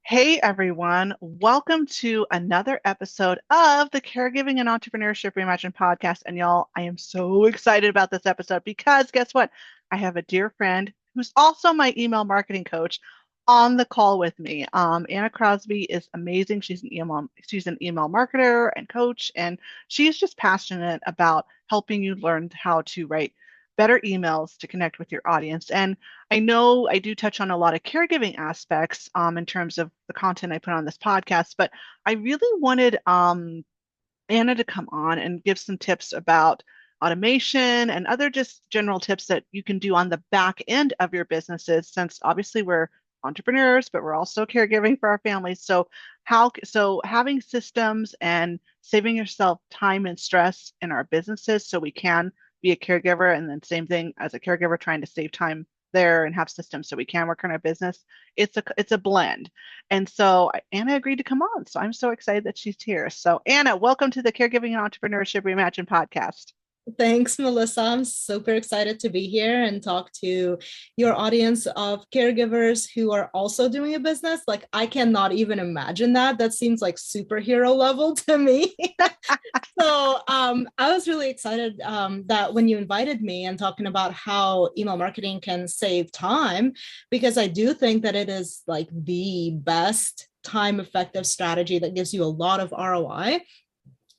Hey everyone, welcome to another episode of the Caregiving and Entrepreneurship Reimagined podcast. And y'all, I am so excited about this episode because guess what? I have a dear friend who's also my email marketing coach on the call with me. Anna Crosby is amazing. She's an email marketer and coach, and she's just passionate about helping you learn how to write better emails to connect with your audience. And I know I do touch on a lot of caregiving aspects in terms of the content I put on this podcast, but I really wanted Anna to come on and give some tips about automation and other just general tips that you can do on the back end of your businesses, since obviously we're entrepreneurs, but we're also caregiving for our families. So having systems and saving yourself time and stress in our businesses so we can be a caregiver, and then same thing as a caregiver trying to save time there and have systems so we can work on our business. It's a blend. And so Anna agreed to come on. So I'm so excited that she's here. So Anna, welcome to the Caregiving and Entrepreneurship Reimagined podcast. Thanks, Melissa. I'm super excited to be here and talk to your audience of caregivers who are also doing a business. Like, I cannot even imagine that. That seems like superhero level to me. I was really excited that when you invited me and talking about how email marketing can save time, because I do think that it is like the best time effective strategy that gives you a lot of ROI.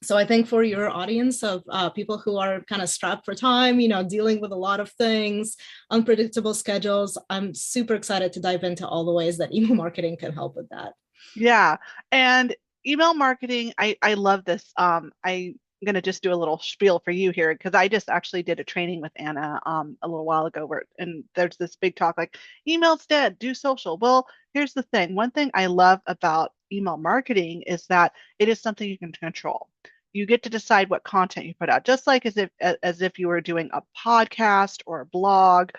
So I think for your audience of people who are kind of strapped for time, dealing with a lot of things, unpredictable schedules, I'm super excited to dive into all the ways that email marketing can help with that. Yeah. And email marketing, I love this. I'm going to just do a little spiel for you here because I just actually did a training with Anna a little while ago and there's this big talk like email's dead, do social. Well, here's the thing. One thing I love about email marketing is that it is something you can control. You get to decide what content you put out, just like as if you were doing a podcast or a blog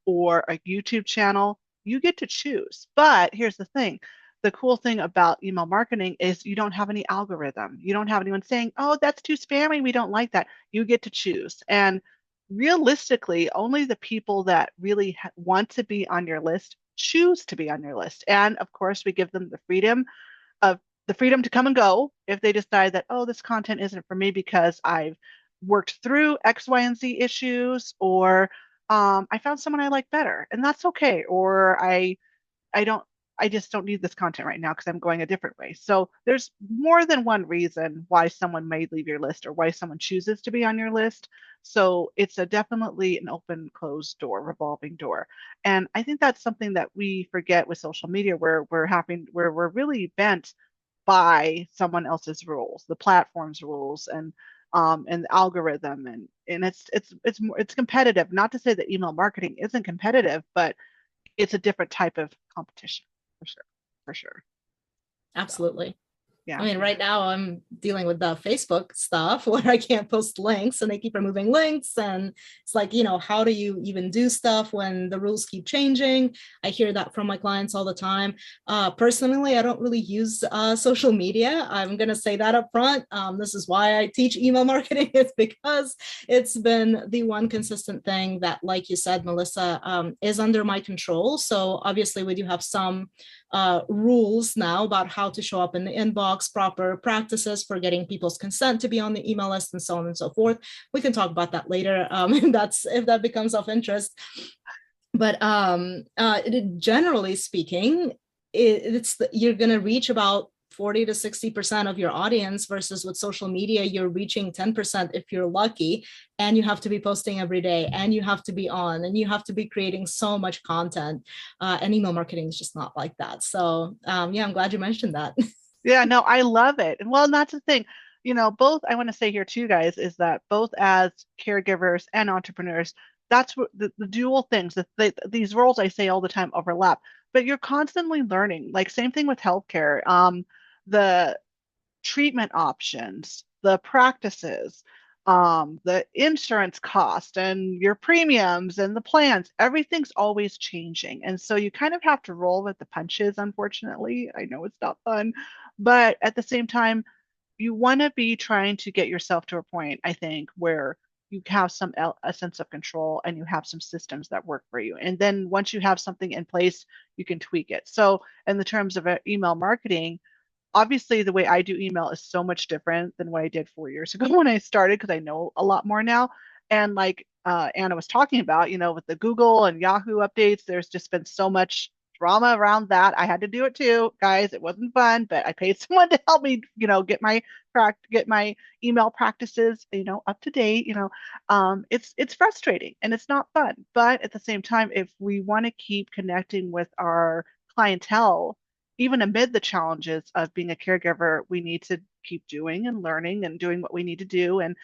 or a YouTube channel. You get to choose. But here's the cool thing about email marketing is you don't have any algorithm. You don't have anyone saying, oh, that's too spammy. We don't like that. You get to choose. And realistically, only the people that really want to be on your list choose to be on your list. And of course, we give them of the freedom to come and go if they decide that, oh, this content isn't for me because I've worked through X, Y, and Z issues, or I found someone I like better, and that's okay. Or I don't I just don't need this content right now because I'm going a different way. So there's more than one reason why someone may leave your list or why someone chooses to be on your list. So it's definitely an open, closed door, revolving door. And I think that's something that we forget with social media where we're really bent by someone else's rules, the platform's rules and the algorithm and it's competitive. Not to say that email marketing isn't competitive, but it's a different type of competition for sure. For sure. So Absolutely. I yeah. mean, right now I'm dealing with the Facebook stuff where I can't post links and they keep removing links. And it's like, how do you even do stuff when the rules keep changing? I hear that from my clients all the time. Personally, I don't really use social media. I'm going to say that up front. This is why I teach email marketing. It's because it's been the one consistent thing that, like you said, Melissa, is under my control. So obviously we do have some rules now about how to show up in the inbox, proper practices for getting people's consent to be on the email list, and so on and so forth. We can talk about that later if that becomes of interest. But generally speaking, you're going to reach about 40 to 60% of your audience versus with social media, you're reaching 10% if you're lucky. And you have to be posting every day and you have to be on and you have to be creating so much content. And email marketing is just not like that. So yeah, I'm glad you mentioned that. Yeah, no, I love it. And well, and that's the thing. Both I want to say here too, guys, is that both as caregivers and entrepreneurs, that's what the dual things that these roles I say all the time overlap, but you're constantly learning. Like same thing with healthcare. The treatment options, the practices, the insurance cost, and your premiums and the plans. Everything's always changing. And so you kind of have to roll with the punches, unfortunately. I know it's not fun, but at the same time, you want to be trying to get yourself to a point, I think, where you have a sense of control and you have some systems that work for you. And then once you have something in place, you can tweak it. So in the terms of email marketing, obviously the way I do email is so much different than what I did 4 years ago when I started because I know a lot more now. And like Anna was talking about, with the Google and Yahoo updates, there's just been so much drama around that. I had to do it too, guys. It wasn't fun, but I paid someone to help me, get my email practices, up to date. It's frustrating and it's not fun. But at the same time, if we want to keep connecting with our clientele, even amid the challenges of being a caregiver, we need to keep doing and learning and doing what we need to do. And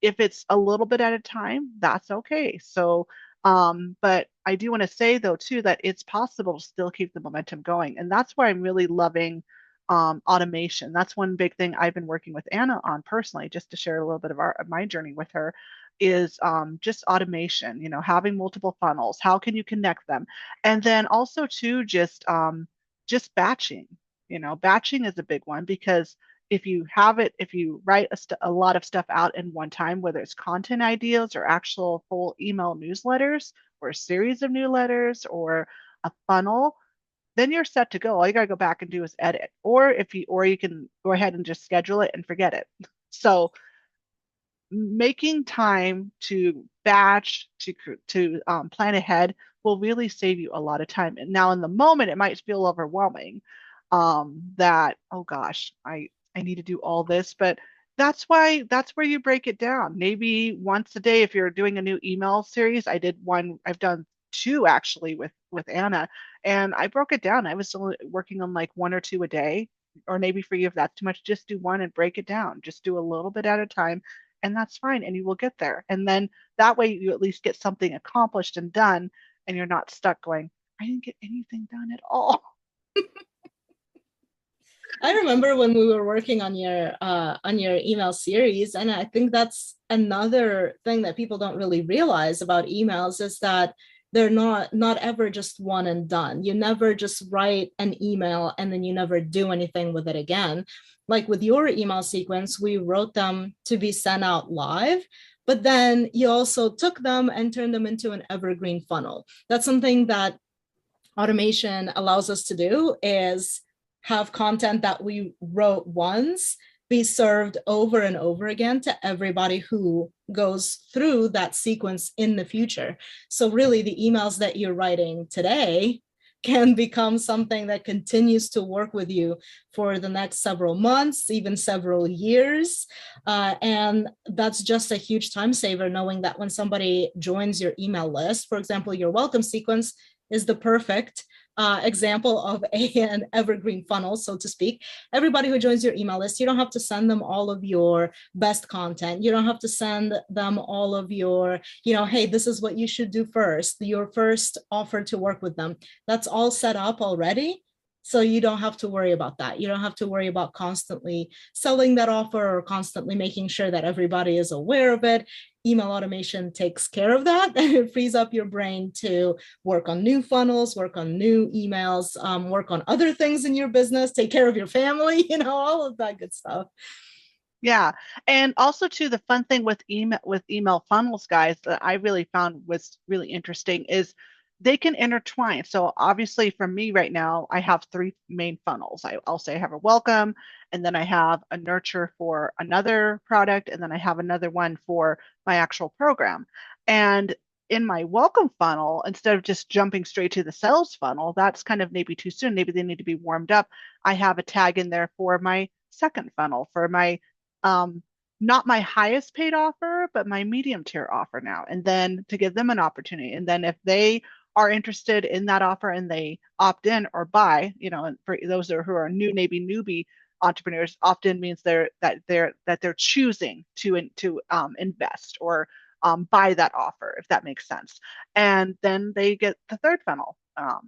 if it's a little bit at a time, that's okay. So, but I do want to say though too that it's possible to still keep the momentum going, and that's why I'm really loving automation. That's one big thing I've been working with Anna on personally, just to share a little bit of my journey with her, is just automation. Having multiple funnels. How can you connect them? And then also too, just batching. Batching is a big one because if you write a lot of stuff out in one time, whether it's content ideas or actual full email newsletters or a series of newsletters or a funnel, then you're set to go. All you got to go back and do is edit. Or you can go ahead and just schedule it and forget it. So making time to batch to plan ahead will really save you a lot of time. And now in the moment, it might feel overwhelming. That oh gosh, I need to do all this, but that's where you break it down. Maybe once a day, if you're doing a new email series. I've done two actually with Anna, and I broke it down. I was only working on like one or two a day, or maybe for you if that's too much, just do one and break it down. Just do a little bit at a time and that's fine and you will get there. And then that way you at least get something accomplished and done and you're not stuck going, I didn't get anything done at all. I remember when we were working on your email series, and I think that's another thing that people don't really realize about emails is that they're not ever just one and done. You never just write an email and then you never do anything with it again. Like with your email sequence, we wrote them to be sent out live, but then you also took them and turned them into an evergreen funnel. That's something that automation allows us to do, is have content that we wrote once be served over and over again to everybody who goes through that sequence in the future. So really the emails that you're writing today can become something that continues to work with you for the next several months, even several years. And that's just a huge time saver, knowing that when somebody joins your email list, for example, your welcome sequence is the perfect example of an evergreen funnel, so to speak. Everybody who joins your email list, you don't have to send them all of your best content. You don't have to send them all of your, hey, this is what you should do first, your first offer to work with them. That's all set up already. So you don't have to worry about that. You don't have to worry about constantly selling that offer or constantly making sure that everybody is aware of it. Email automation takes care of that, and it frees up your brain to work on new funnels, work on new emails, work on other things in your business, take care of your family, all of that good stuff. Yeah. And also too, the fun thing with email funnels, guys, that I really found was really interesting is they can intertwine. So obviously for me right now, I have three main funnels. I'll say I have a welcome, and then I have a nurture for another product, and then I have another one for my actual program. And in my welcome funnel, instead of just jumping straight to the sales funnel, that's kind of maybe too soon. Maybe they need to be warmed up. I have a tag in there for my second funnel, for my um, not my highest paid offer, but my medium tier offer now. And then to give them an opportunity. And then if they are interested in that offer and they opt in or buy, and for those who are maybe newbie entrepreneurs, opt-in means they're choosing to invest or buy that offer, if that makes sense. And then they get the third funnel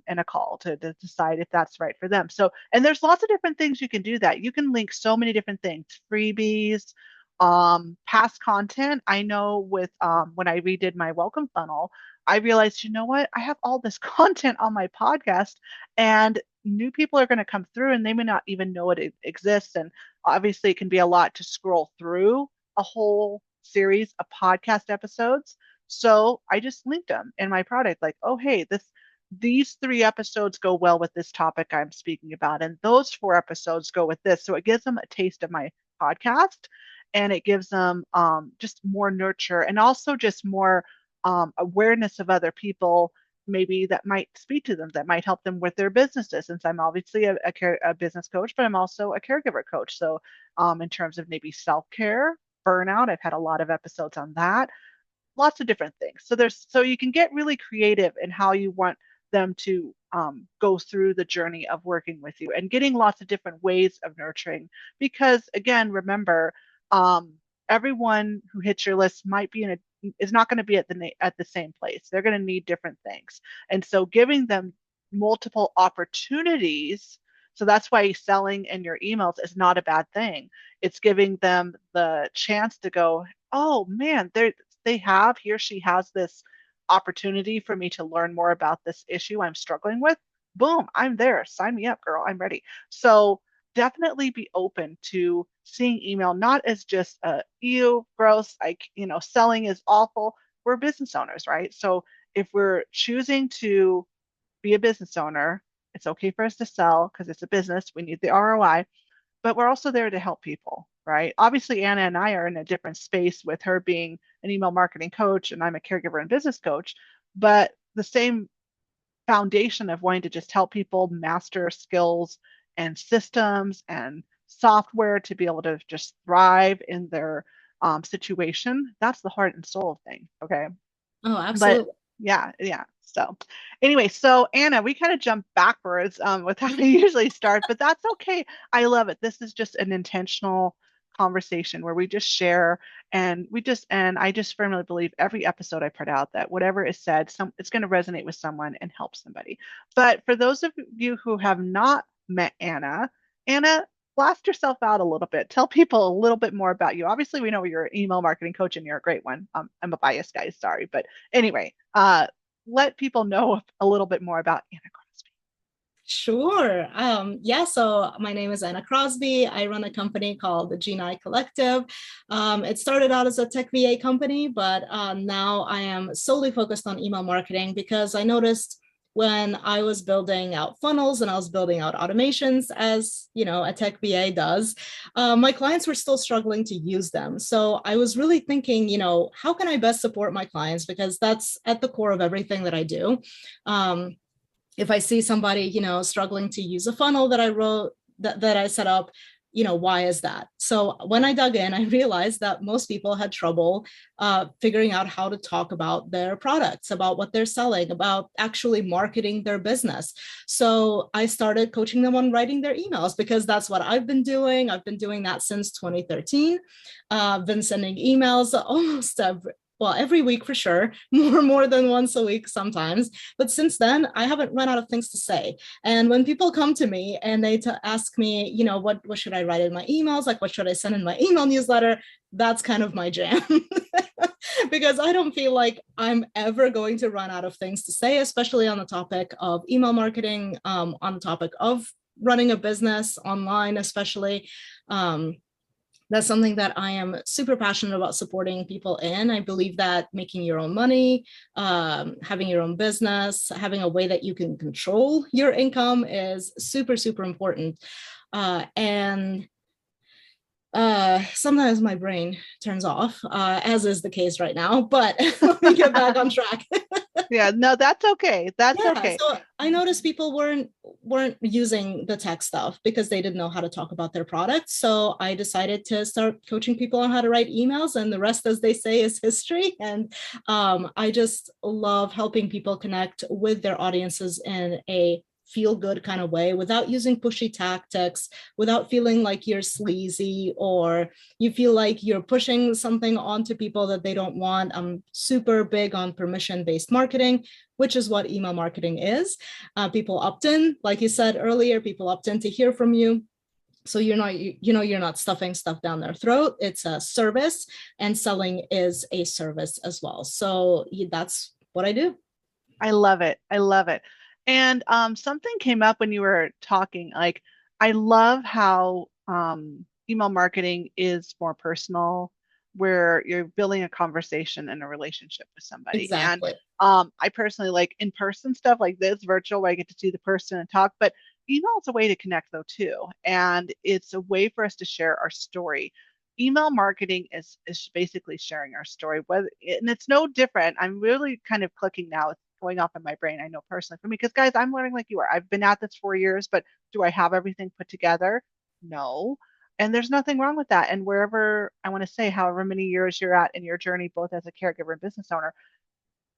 and a call to decide if that's right for them. So, and there's lots of different things you can do that. You can link so many different things, freebies, past content. I know with when I redid my welcome funnel, I realized, you know what? I have all this content on my podcast, and new people are going to come through and they may not even know it exists. And obviously, it can be a lot to scroll through a whole series of podcast episodes. So I just linked them in my product, like, oh, hey, these 3 episodes go well with this topic I'm speaking about, and those 4 episodes go with this. So it gives them a taste of my podcast, and it gives them just more nurture and also just more awareness of other people maybe that might speak to them, that might help them with their businesses. Since I'm obviously a business coach, but I'm also a caregiver coach. So, in terms of maybe self care, burnout, I've had a lot of episodes on that, lots of different things. So you can get really creative in how you want them to go through the journey of working with you and getting lots of different ways of nurturing. Because again, remember, um, everyone who hits your list might be in a is not going to be at the same place. They're going to need different things, and so giving them multiple opportunities. So that's why selling in your emails is not a bad thing. It's giving them the chance to go, oh man, he or she has this opportunity for me to learn more about this issue I'm struggling with. Boom, I'm there. Sign me up, girl. I'm ready. So definitely be open to seeing email not as just ew, gross, selling is awful. We're business owners, right? So if we're choosing to be a business owner, it's okay for us to sell because it's a business. We need the ROI, but we're also there to help people, right? Obviously, Anna and I are in a different space with her being an email marketing coach and I'm a caregiver and business coach, but the same foundation of wanting to just help people master skills and systems and software to be able to just thrive in their situation. That's the heart and soul of thing. Okay. Oh, But absolutely. yeah, yeah. So anyway, so Anna, we kind of jump backwards with how we usually start, but that's okay. I love it. This is just an intentional conversation where we just share and I just firmly believe every episode I put out that whatever is said, it's going to resonate with someone and help somebody. But for those of you who have not met Anna, Anna, blast yourself out a little bit. Tell people a little bit more about you. Obviously, we know you're an email marketing coach and you're a great one. I'm a biased guy, sorry, but anyway, let people know a little bit more about Anna Crosby. Sure. Yeah, so my name is Anna Crosby. I run a company called the G9 Collective. It started out as a tech VA company, but now I am solely focused on email marketing because I noticed when I was building out funnels and I was building out automations as a tech VA does, my clients were still struggling to use them. So I was really thinking, how can I best support my clients? Because that's at the core of everything that I do. If I see somebody, struggling to use a funnel that I wrote, that I set up, why is that? So when I dug in, I realized that most people had trouble figuring out how to talk about their products, about what they're selling, about actually marketing their business. So I started coaching them on writing their emails because that's what I've been doing. I've been doing that since 2013. I've been sending emails almost every week for sure, more than once a week sometimes. But since then, I haven't run out of things to say. And when people come to me and they ask me, what should I write in my emails? Like, what should I send in my email newsletter? That's kind of my jam. Because I don't feel like I'm ever going to run out of things to say, especially on the topic of email marketing, on the topic of running a business online, especially. That's something that I am super passionate about supporting people in. I believe that making your own money, having your own business, having a way that you can control your income is super, super important. And sometimes my brain turns off, as is the case right now, but let me get back on track. Yeah, no, that's okay. That's Yeah, okay. so I noticed people weren't using the tech stuff because they didn't know how to talk about their products. So I decided to start coaching people on how to write emails, and the rest, as they say, is history. And I just love helping people connect with their audiences in a feel good kind of way without using pushy tactics, without feeling like you're sleazy or you feel like you're pushing something onto people that they don't want. I'm super big on permission-based marketing, which is what email marketing is. People opt in, like you said earlier, people opt in to hear from you. So you're not stuffing stuff down their throat. It's a service, and selling is a service as well. So that's what I do. I love it. I love it. And something came up when you were talking. Like, I love how email marketing is more personal where you're building a conversation and a relationship with somebody. And Exactly. I personally like in-person stuff like this, virtual, where I get to see the person and talk, but email is a way to connect though too. And it's a way for us to share our story. Email marketing is basically sharing our story, whether and it's no different. I'm really kind of clicking now. It's going off in my brain. I know personally for me, because guys, I'm learning like you are. I've been at this 4 years, but do I have everything put together? No. And there's nothing wrong with that. And wherever I want to say, however many years you're at in your journey, both as a caregiver and business owner,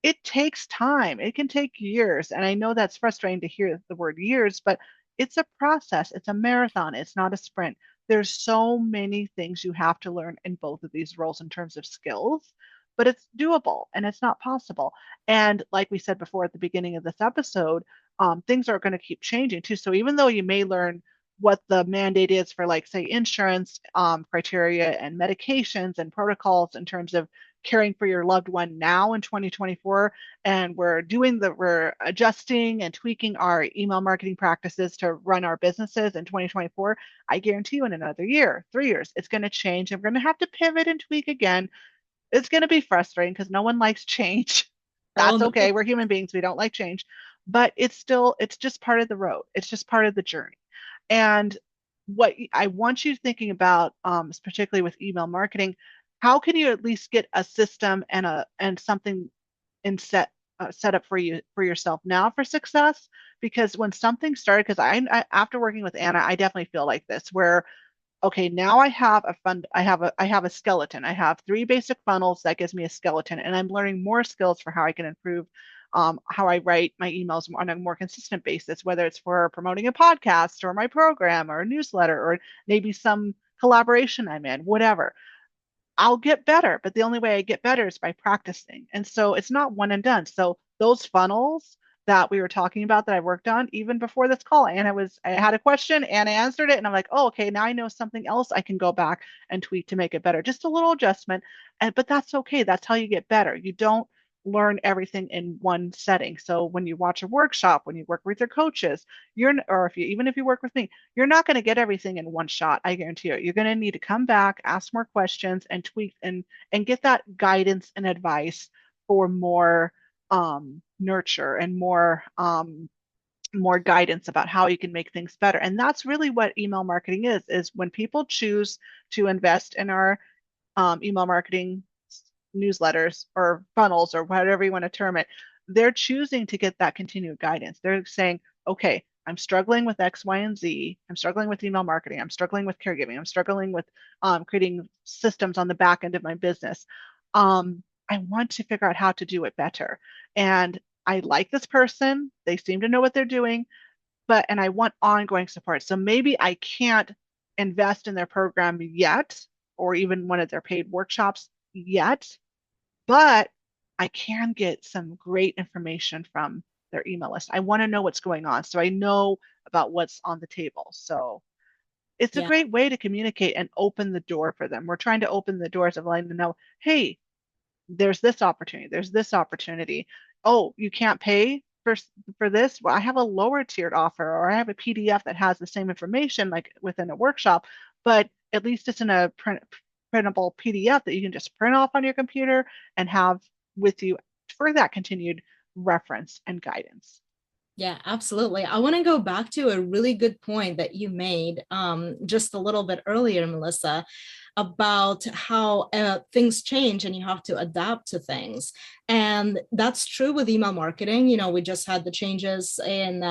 it takes time. It can take years. And I know that's frustrating to hear the word years, but it's a process. It's a marathon. It's not a sprint. There's so many things you have to learn in both of these roles in terms of skills, but it's doable and it's not possible. And like we said before at the beginning of this episode, things are going to keep changing too. So even though you may learn what the mandate is for, like, say, insurance criteria and medications and protocols in terms of caring for your loved one now in 2024, and we're adjusting and tweaking our email marketing practices to run our businesses in 2024. I guarantee you in another year, 3 years, it's going to change, and we're going to have to pivot and tweak again. It's going to be frustrating because no one likes change. Oh That's no. okay. We're human beings, we don't like change, but it's just part of the road. It's just part of the journey. And what I want you thinking about, particularly with email marketing, how can you at least get a system and something in set up for you for yourself now for success? Because when something started, because after working with Anna, I definitely feel like this, where okay, now I have a fund, I have a skeleton. I have three basic funnels that gives me a skeleton, and I'm learning more skills for how I can improve how I write my emails on a more consistent basis, whether it's for promoting a podcast or my program or a newsletter or maybe some collaboration I'm in, whatever. I'll get better, but the only way I get better is by practicing. And so it's not one and done. So those funnels that we were talking about that I worked on even before this call, and I had a question and I answered it, and I'm like, oh, okay, now I know something else I can go back and tweak to make it better. Just a little adjustment, and but that's okay. That's how you get better. You don't learn everything in one setting. So when you watch a workshop, when you work with your coaches, or if you even if you work with me, you're not going to get everything in one shot. I guarantee you. You're going to need to come back, ask more questions, and tweak and get that guidance and advice for more nurture and more guidance about how you can make things better. And that's really what email marketing is when people choose to invest in our email marketing newsletters or funnels or whatever you want to term it, they're choosing to get that continued guidance. They're saying, okay, I'm struggling with X, Y, and Z. I'm struggling with email marketing. I'm struggling with caregiving. I'm struggling with creating systems on the back end of my business. I want to figure out how to do it better. And I like this person. They seem to know what they're doing, and I want ongoing support. So maybe I can't invest in their program yet, or even one of their paid workshops yet, but I can get some great information from their email list. I want to know what's going on so I know about what's on the table. So it's a Yeah. great way to communicate and open the door for them. We're trying to open the doors of letting them know, hey, there's this opportunity, there's this opportunity. Oh, you can't pay for this? Well, I have a lower tiered offer, or I have a PDF that has the same information like within a workshop, but at least it's in a printable PDF that you can just print off on your computer and have with you for that continued reference and guidance. Yeah, absolutely. I want to go back to a really good point that you made just a little bit earlier, Melissa, about how things change and you have to adapt to things. And that's true with email marketing. You know, we just had the changes in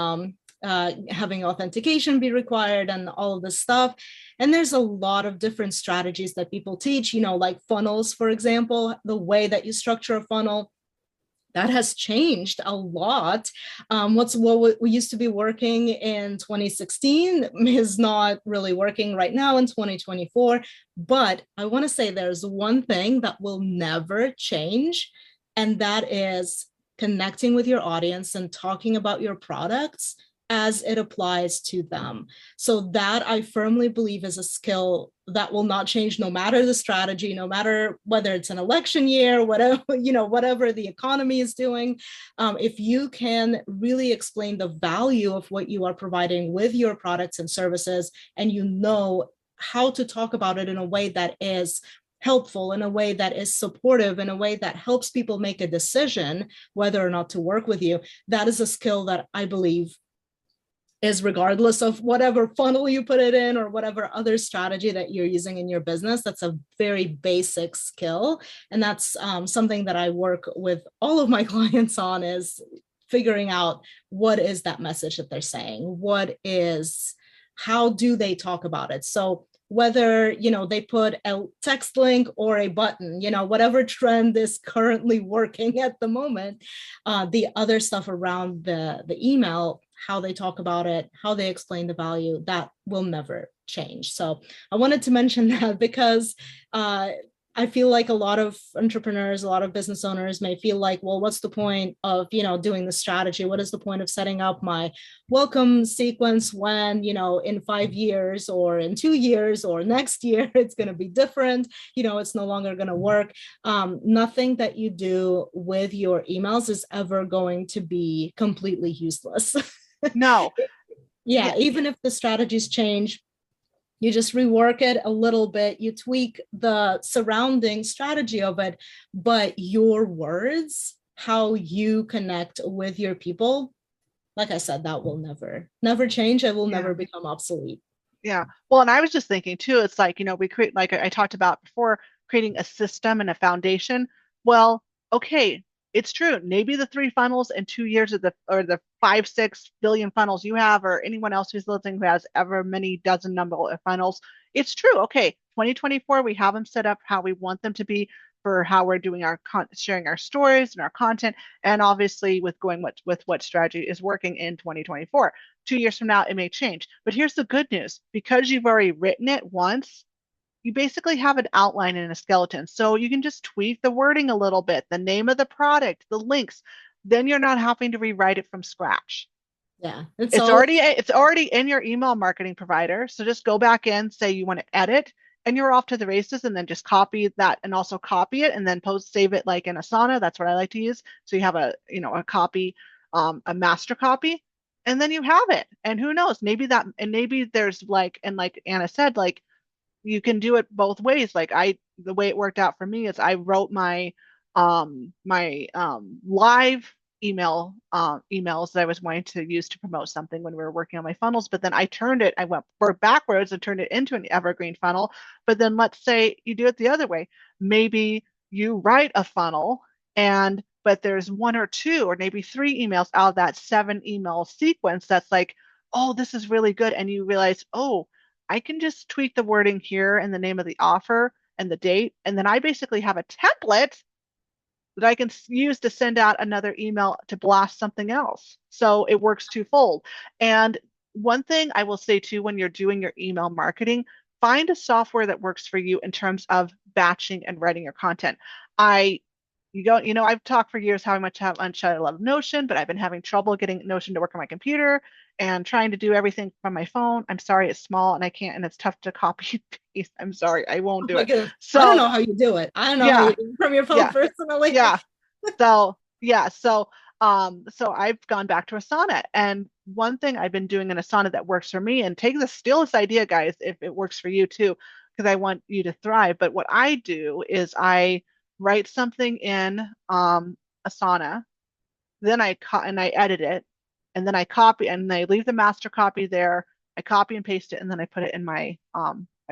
having authentication be required and all of this stuff. And there's a lot of different strategies that people teach, you know, like funnels, for example, the way that you structure a funnel that has changed a lot. What we used to be working in 2016 is not really working right now in 2024. But I want to say there's one thing that will never change, and that is connecting with your audience and talking about your products as it applies to them. So that I firmly believe is a skill that will not change no matter the strategy, no matter whether it's an election year, whatever, you know, whatever the economy is doing. If you can really explain the value of what you are providing with your products and services, and you know how to talk about it in a way that is helpful, in a way that is supportive, in a way that helps people make a decision whether or not to work with you, that is a skill that I believe is, regardless of whatever funnel you put it in or whatever other strategy that you're using in your business, that's a very basic skill. And that's something that I work with all of my clients on, is figuring out what is that message that they're saying, what is, how do they talk about it. So whether, they put a text link or a button, whatever trend is currently working at the moment, the other stuff around the email, how they talk about it, how they explain the value, that will never change. So I wanted to mention that because I feel like a lot of entrepreneurs, a lot of business owners may feel like, well, what's the point of, doing the strategy? What is the point of setting up my welcome sequence when, in 5 years or in 2 years or next year, it's going to be different. It's no longer going to work. Nothing that you do with your emails is ever going to be completely useless. No. Yeah, Yeah. even if the strategies change, you just rework it a little bit, you tweak the surrounding strategy of it, but your words, how you connect with your people, like I said, that will never change. It will Yeah. never become obsolete. Yeah. Well, and I was just thinking too, it's like, we create, like I talked about before, creating a system and a foundation. Well, okay, it's true. Maybe the three funnels in 2 years, or the 5, 6 billion funnels you have, or anyone else who's listening who has ever many dozen number of funnels, it's true. Okay, 2024, we have them set up how we want them to be for how we're doing our sharing our stories and our content, and obviously with going with what strategy is working in 2024. 2 years from now, it may change. But here's the good news, because you've already written it once, you basically have an outline and a skeleton. So you can just tweak the wording a little bit, the name of the product, the links. Then you're not having to rewrite it from scratch. Yeah, It's already in your email marketing provider. So just go back in, say you want to edit, and you're off to the races, and then just copy that and also copy it and then save it like in Asana. That's what I like to use. So you have a copy, a master copy, and then you have it. And who knows, maybe there's like, and like Anna said, like you can do it both ways. Like the way it worked out for me is I wrote my live emails that I was wanting to use to promote something when we were working on my funnels, but then I went backwards and turned it into an evergreen funnel. But then let's say you do it the other way. Maybe you write a funnel, but there's one or two or maybe three emails out of that 7 email sequence that's like, oh, this is really good. And you realize, oh, I can just tweak the wording here and the name of the offer and the date. And then I basically have a template that I can use to send out another email to blast something else. So it works twofold. And one thing I will say too, when you're doing your email marketing, find a software that works for you in terms of batching and writing your content. I I've talked for years how much I love Notion, but I've been having trouble getting Notion to work on my computer and trying to do everything from my phone. I'm sorry, it's small and I can't, and it's tough to copy and paste. I'm sorry, I won't oh do my it. goodness, I don't So know how you do it. I don't know how you yeah, do it from your phone yeah, personally. yeah. So yeah, so I've gone back to Asana, and one thing I've been doing in Asana that works for me, and steal this idea, guys, if it works for you too, because I want you to thrive. But what I do is I write something in Asana, then and I edit it, and then I copy and I leave the master copy there. I copy and paste it, and then I put it in my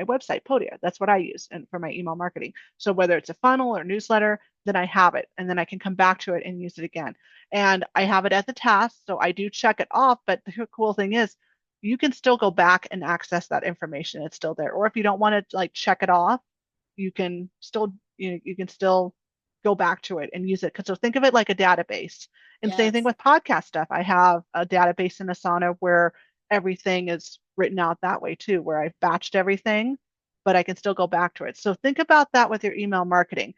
website, Podia. That's what I use and for my email marketing. So whether it's a funnel or newsletter, then I have it, and then I can come back to it and use it again. And I have it at the task, so I do check it off. But the cool thing is, you can still go back and access that information. It's still there. Or if you don't want to like check it off, you can still go back to it and use it. Because so think of it like a database. And same thing Yes. with podcast stuff. I have a database in Asana where everything is written out that way too, where I've batched everything, but I can still go back to it. So think about that with your email marketing.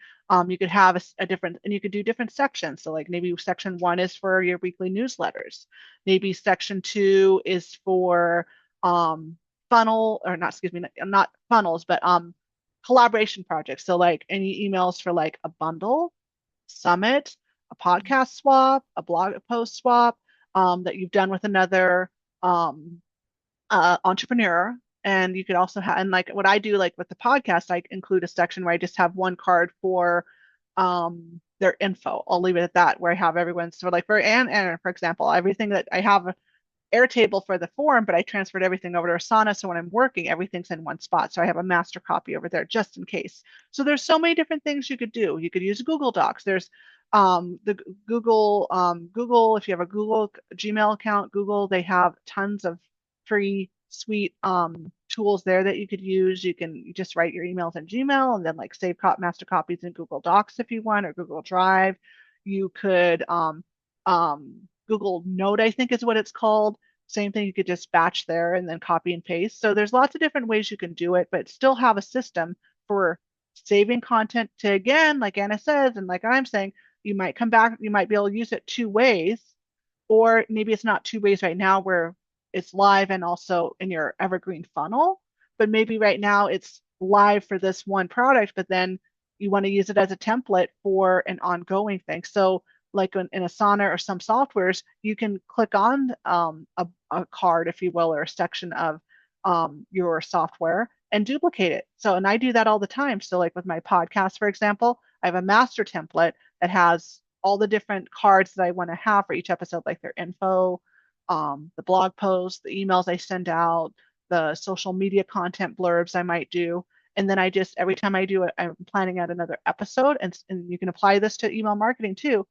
You could have a different, and you could do different sections. So like maybe section 1 is for your weekly newsletters. Maybe section 2 is for funnel, or not, excuse me, not funnels, but collaboration projects. So like any emails for like a bundle, summit, a podcast swap, a blog post swap that you've done with another entrepreneur. And you could also have, and like what I do, like with the podcast, I include a section where I just have one card for their info. I'll leave it at that, where I have everyone's, so like for Anna, for example, everything that I have Airtable for the forum, but I transferred everything over to Asana. So when I'm working, everything's in one spot. So I have a master copy over there just in case. So there's so many different things you could do. You could use Google Docs. There's the Google, if you have a Google Gmail account, Google, they have tons of free sweet tools there that you could use. You just write your emails in Gmail and then like save master copies in Google Docs if you want, or Google Drive. You could Google Note, I think is what it's called. Same thing, you could just batch there and then copy and paste. So there's lots of different ways you can do it, but still have a system for saving content to, again, like Anna says, and like I'm saying, you might come back, you might be able to use it two ways, or maybe it's not two ways right now where it's live and also in your evergreen funnel, but maybe right now it's live for this one product, but then you want to use it as a template for an ongoing thing. So like in Asana or some softwares, you can click on a card, if you will, or a section of your software and duplicate it. So, and I do that all the time. So, like with my podcast, for example, I have a master template that has all the different cards that I want to have for each episode, like their info, the blog posts, the emails I send out, the social media content blurbs I might do. And then I just, every time I do it, I'm planning out another episode. And you can apply this to email marketing too.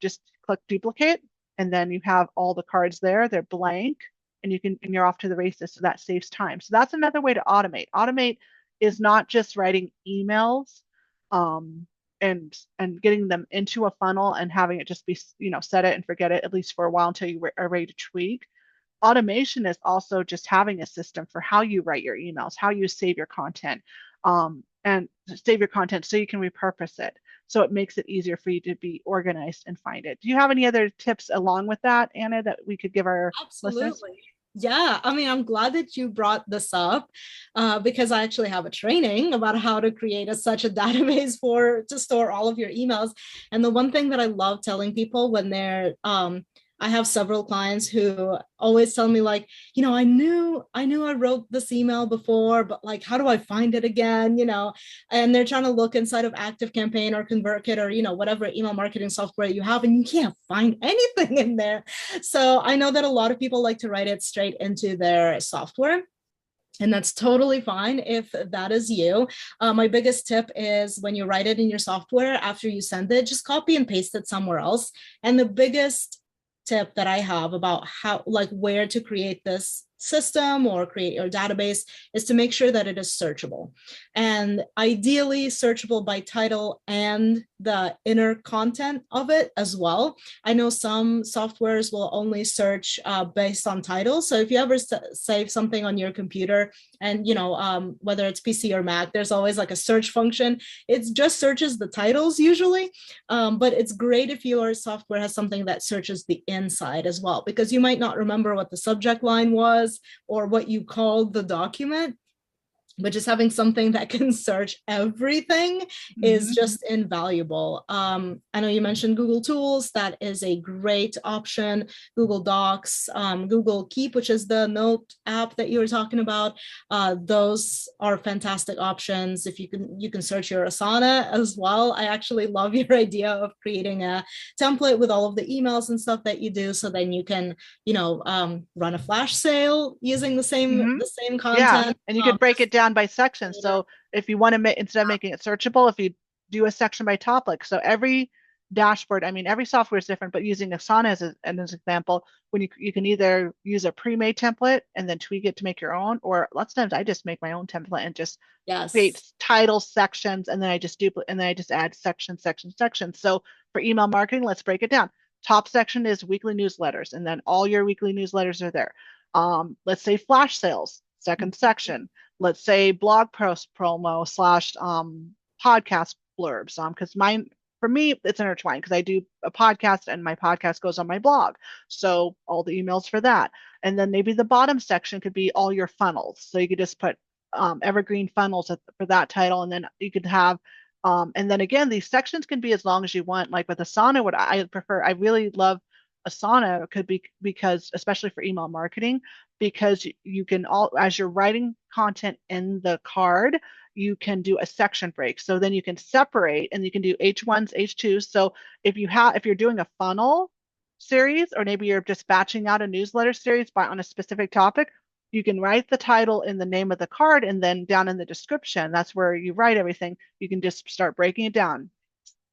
Just click duplicate, and then you have all the cards there. They're blank, and you're off to the races. So that saves time. So that's another way to automate. Automate is not just writing emails, um, and getting them into a funnel and having it just be, set it and forget it at least for a while until you are ready to tweak. Automation is also just having a system for how you write your emails, how you save your content, and save your content so you can repurpose it. So it makes it easier for you to be organized and find it. Do you have any other tips along with that, Anna, that we could give our listeners? Absolutely. Yeah, I mean, I'm glad that you brought this up because I actually have a training about how to create such a database for to store all of your emails. And the one thing that I love telling people when I have several clients who always tell me like, I knew I wrote this email before, but like, how do I find it again? And they're trying to look inside of ActiveCampaign or ConvertKit or, whatever email marketing software you have, and you can't find anything in there. So I know that a lot of people like to write it straight into their software. And that's totally fine if that is you. My biggest tip is when you write it in your software, after you send it, just copy and paste it somewhere else. And the biggest tip that I have about how, like, where to create this system or create your database is to make sure that it is searchable, and ideally searchable by title and the inner content of it as well. I know some softwares will only search based on title. So if you ever save something on your computer and, whether it's PC or Mac, there's always like a search function. It just searches the titles usually. But it's great if your software has something that searches the inside as well, because you might not remember what the subject line was or what you called the document. But just having something that can search everything is just invaluable. I know you mentioned Google Tools. That is a great option. Google Docs, Google Keep, which is the note app that you were talking about. Those are fantastic options. If you can search your Asana as well. I actually love your idea of creating a template with all of the emails and stuff that you do, so then you can, run a flash sale using the Mm-hmm. same Yeah, content. and you could break it down by section. So if you want to make, instead of making it searchable, if you do a section by topic, so every dashboard, I mean, every software is different, but using Asana as an example, when you can either use a pre-made template and then tweak it to make your own, or lots of times I just make my own template and just create Yes. title sections, and then I just duplicate, and then I just add sections. So for email marketing, let's break it down. Top section is weekly newsletters, and then all your weekly newsletters are there. Let's say flash sales, second section. Let's say blog post promo slash podcast blurbs. Because mine, for me, it's intertwined because I do a podcast and my podcast goes on my blog. So all the emails for that. And then maybe the bottom section could be all your funnels. So you could just put evergreen funnels for that title. And then you could have, and then again, these sections can be as long as you want. Like with Asana, what I prefer, I really love Asana could be because, especially for email marketing, because you can all, as you're writing content in the card, you can do a section break. So then you can separate and you can do H1s, H2s. So if you're doing a funnel series, or maybe you're just batching out a newsletter series by on a specific topic, you can write the title in the name of the card, and then down in the description, that's where you write everything. You can just start breaking it down.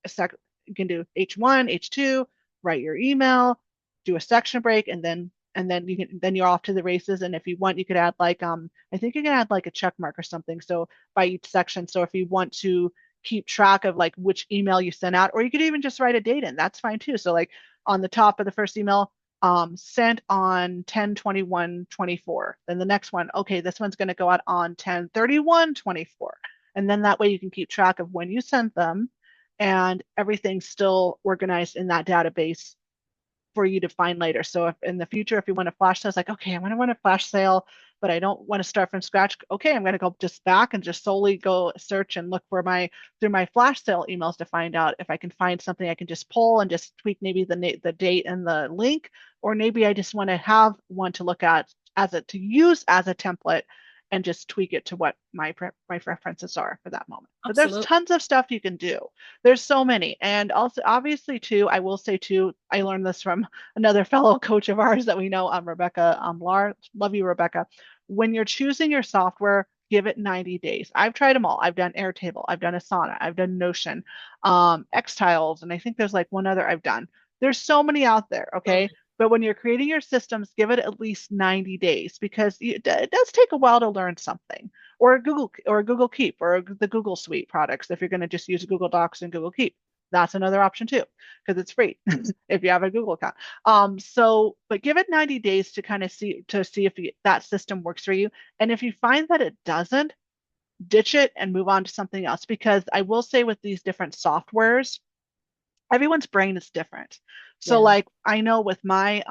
You can do H1, H2, write your email, do a section break, and then you're off to the races. And if you want, you could add like I think you can add like a check mark or something. So by each section. So if you want to keep track of like which email you sent out, or you could even just write a date in, that's fine too. So like on the top of the first email, sent on 10/21/24. Then the next one, okay, this one's going to go out on 10/31/24. And then that way you can keep track of when you sent them, and everything's still organized in that database for you to find later. So if in the future, if you want to flash sales, like, okay, I want a flash sale, but I don't want to start from scratch. Okay, I'm going to go just back and just solely go search and look for through my flash sale emails to find out if I can find something I can just pull and just tweak maybe the date and the link, or maybe I just want to have one to look at to use as a template and just tweak it to what my preferences are for that moment. But there's Absolutely. tons of stuff you can do. There's so many. And also obviously too, I will say too, I learned this from another fellow coach of ours that we know, Rebecca love you, Rebecca. When you're choosing your software, give it 90 days. I've tried them all. I've done Airtable, I've done Asana, I've done Notion, Xtiles, and I think there's like one other I've done. There's so many out there, So okay? But when you're creating your systems, give it at least 90 days, because it does take a while to learn something. Or Google Keep, or the Google Suite products if you're going to just use Google Docs and Google Keep. That's another option too, because it's free if you have a Google account. But give it 90 days to kind of see if that system works for you. And if you find that it doesn't, ditch it and move on to something else. Because I will say with these different softwares, everyone's brain is different. So yeah. like I know with my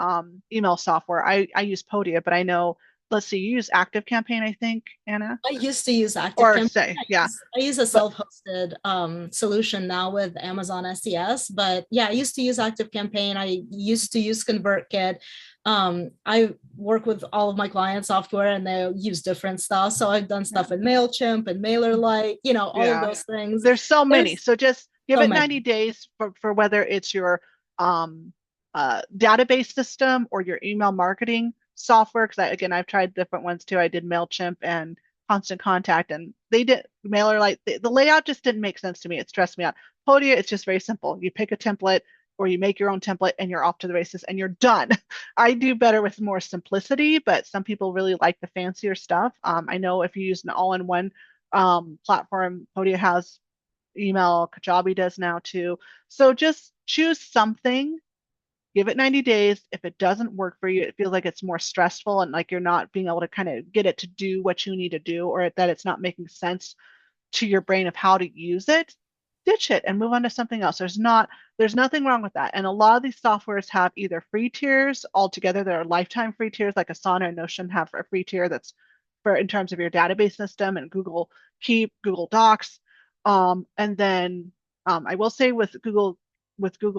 email software, I use Podia, but I know, let's see, you use Active Campaign, I think, Anna, I used to use or ActiveCampaign. say, yeah. I use a But self-hosted solution now with Amazon SES, but yeah, I used to use ActiveCampaign. I used to use ConvertKit. I work with all of my client software and they use different stuff. So I've done yeah, stuff in MailChimp and MailerLite, all of yeah. those things. There's so many. There's So just give so it many. 90 days for whether it's your um, database system or your email marketing software. Because again, I've tried different ones too. I did MailChimp and Constant Contact, and they did MailerLite. The layout just didn't make sense to me. It stressed me out. Podia, it's just very simple. You pick a template, or you make your own template, and you're off to the races and you're done. I do better with more simplicity, but some people really like the fancier stuff. I know if you use an all-in-one platform, Podia has email, Kajabi does now too. So just choose something, give it 90 days. If it doesn't work for you, it feels like it's more stressful and like you're not being able to kind of get it to do what you need to do, or that it's not making sense to your brain of how to use it, ditch it and move on to something else. There's nothing wrong with that. And a lot of these softwares have either free tiers altogether. There are lifetime free tiers, like Asana and Notion have a free tier that's for in terms of your database system, and Google Keep, Google Docs. And then I will say with Google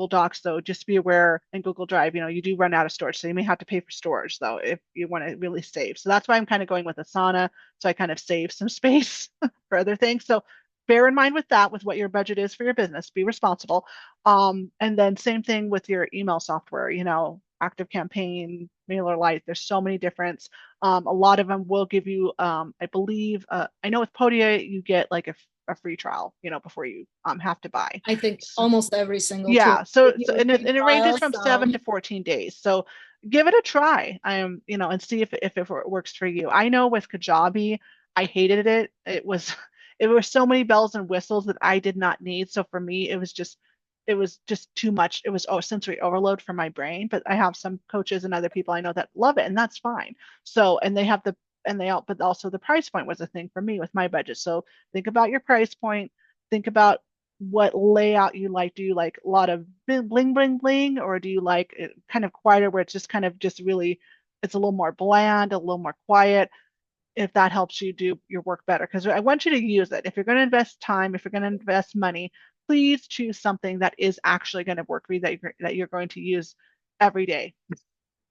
Docs though, just be aware, in Google Drive, you do run out of storage. So you may have to pay for storage though if you want to really save. So that's why I'm kind of going with Asana. So I kind of save some space for other things. So bear in mind with that, with what your budget is for your business, be responsible. And then same thing with your email software, Active Campaign, MailerLite. There's so many different. A lot of them will give you, I believe, I know with Podia you get like a free trial, before you have to buy. I think So, almost every single tool yeah. give So, you so a and it, free and it ranges trial. from So 7 to 14 days. So give it a try. And see if it works for you. I know with Kajabi, I hated it. It was so many bells and whistles that I did not need. So for me, it was just too much. It was sensory overload for my brain. But I have some coaches and other people I know that love it, and that's fine. So and they have the and they out, but also the price point was a thing for me with my budget. So think about your price point. Think about what layout you like. Do you like a lot of bling bling bling, or do you like it kind of quieter where it's just kind of just really, it's a little more bland, a little more quiet, if that helps you do your work better. Because I want you to use it. If you're going to invest time, if you're going to invest money, please choose something that is actually going to work for you, that you're going to use every day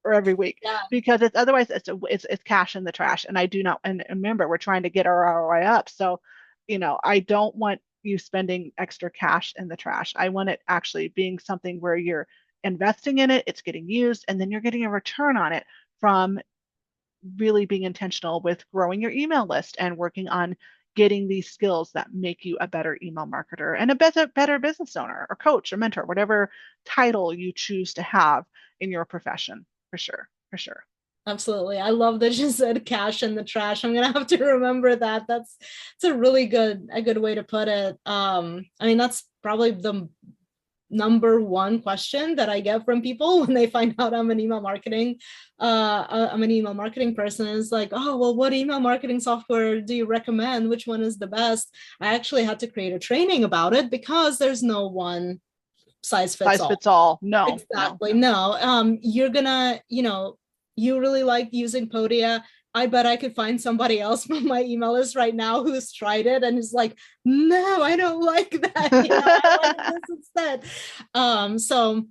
or every week Yeah, because it's otherwise it's cash in the trash. And I do not, and remember, we're trying to get our ROI up. So, I don't want you spending extra cash in the trash. I want it actually being something where you're investing in it, it's getting used, and then you're getting a return on it from really being intentional with growing your email list and working on getting these skills that make you a better email marketer and a better business owner or coach or mentor, whatever title you choose to have in your profession, for sure, for sure. absolutely. I love that you said cash in the trash. I'm gonna have to remember that. It's a really good way to put it. I mean, that's probably the number one question that I get from people when they find out I'm an email marketing person, is like, oh, well, what email marketing software do you recommend? Which one is the best? I actually had to create a training about it because there's no one size fits Size all. fits all. No, no, Exactly. no. No. You're gonna, you really like using Podia. I bet I could find somebody else from my email list right now who's tried it and is like, no, I don't like that. I like this instead. So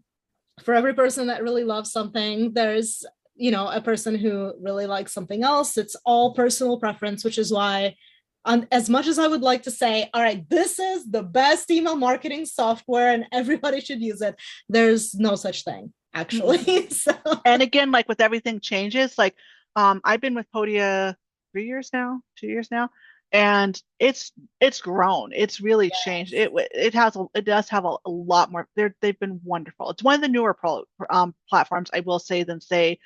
for every person that really loves something, there's, a person who really likes something else. It's all personal preference, which is why as much as I would like to say, all right, this is the best email marketing software and everybody should use it, there's no such thing, Mm-mm. actually. So, And again, like with everything changes, like I've been with Podia 3 years now, 2 years now, and it's grown. It's really changed. yes, It does have a lot more. They've been wonderful. It's one of the newer platforms, I will say, than say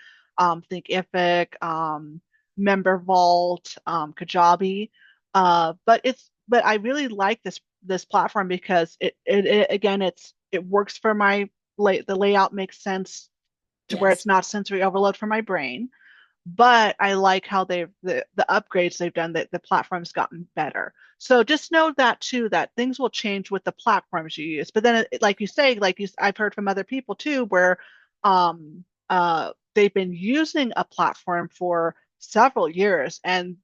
think Ific, Member Vault, Kajabi. But I really like this platform because it again it works for my the layout makes sense to where yes, it's not sensory overload for my brain. But I like how the upgrades they've done, that the platform's gotten better. So just know that too, that things will change with the platforms you use. But then, like you say, I've heard from other people too, where they've been using a platform for several years, and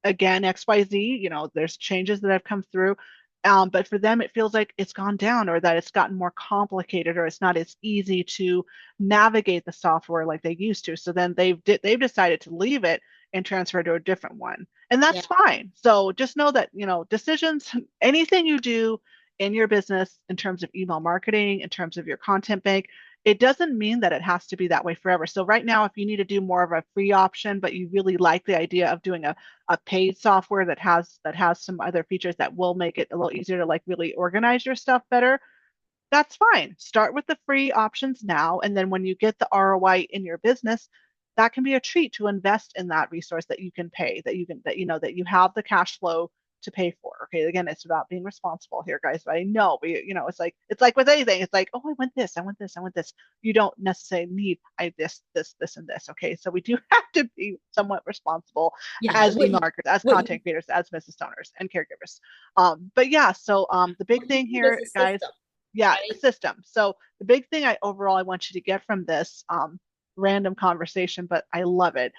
again, XYZ, there's changes that have come through. But for them, it feels like it's gone down, or that it's gotten more complicated, or it's not as easy to navigate the software like they used to. So then they've decided to leave it and transfer to a different one. And yeah, that's fine. So just know that, decisions, anything you do in your business in terms of email marketing, in terms of your content bank, it doesn't mean that it has to be that way forever. So right now, if you need to do more of a free option, but you really like the idea of doing a paid software that has some other features that will make it a little easier to like really organize your stuff better, that's fine. Start with the free options now, and then when you get the ROI in your business, that can be a treat to invest in that resource that you can pay, that you have the cash flow to pay for. Okay, again, it's about being responsible here, guys. But I know it's like with anything. It's like, oh, I want this, I want this, I want this. You don't necessarily need this, and this. Okay, so we do have to be somewhat responsible yeah. as email marketers, as What content creators, as business owners and caregivers. But yeah, so the big you thing need is here, a guys, system, yeah, a right? system. So the big thing I want you to get from this random conversation, but I love it,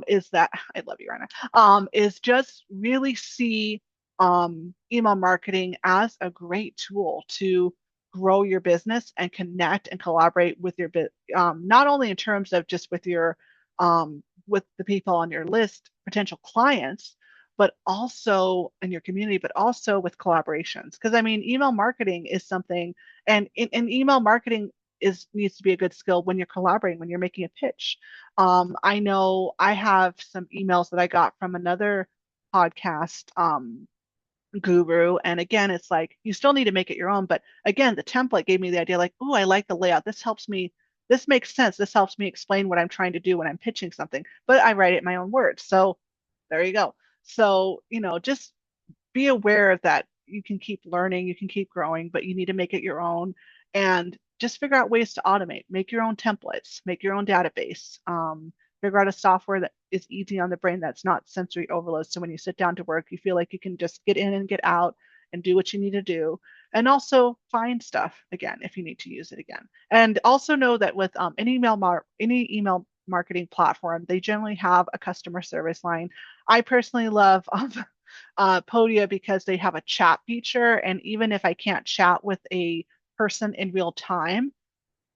is that I love you, Rana, is just really see email marketing as a great tool to grow your business and connect and collaborate with your not only in terms of just with the people on your list, potential clients, but also in your community, but also with collaborations. Because I mean, email marketing is something, and email marketing needs to be a good skill when you're collaborating, when you're making a pitch. I know I have some emails that I got from another podcast guru, and again, it's like you still need to make it your own. But again, the template gave me the idea, like, oh, I like the layout. This helps me. This makes sense. This helps me explain what I'm trying to do when I'm pitching something, but I write it in my own words. So there you go. So, just be aware that you can keep learning, you can keep growing, but you need to make it your own, and just figure out ways to automate, make your own templates, make your own database, figure out a software that is easy on the brain, that's not sensory overload. So when you sit down to work, you feel like you can just get in and get out and do what you need to do. And also find stuff again if you need to use it again. And also know that with any email marketing platform, they generally have a customer service line. I personally love Podia because they have a chat feature. And even if I can't chat with a person in real time,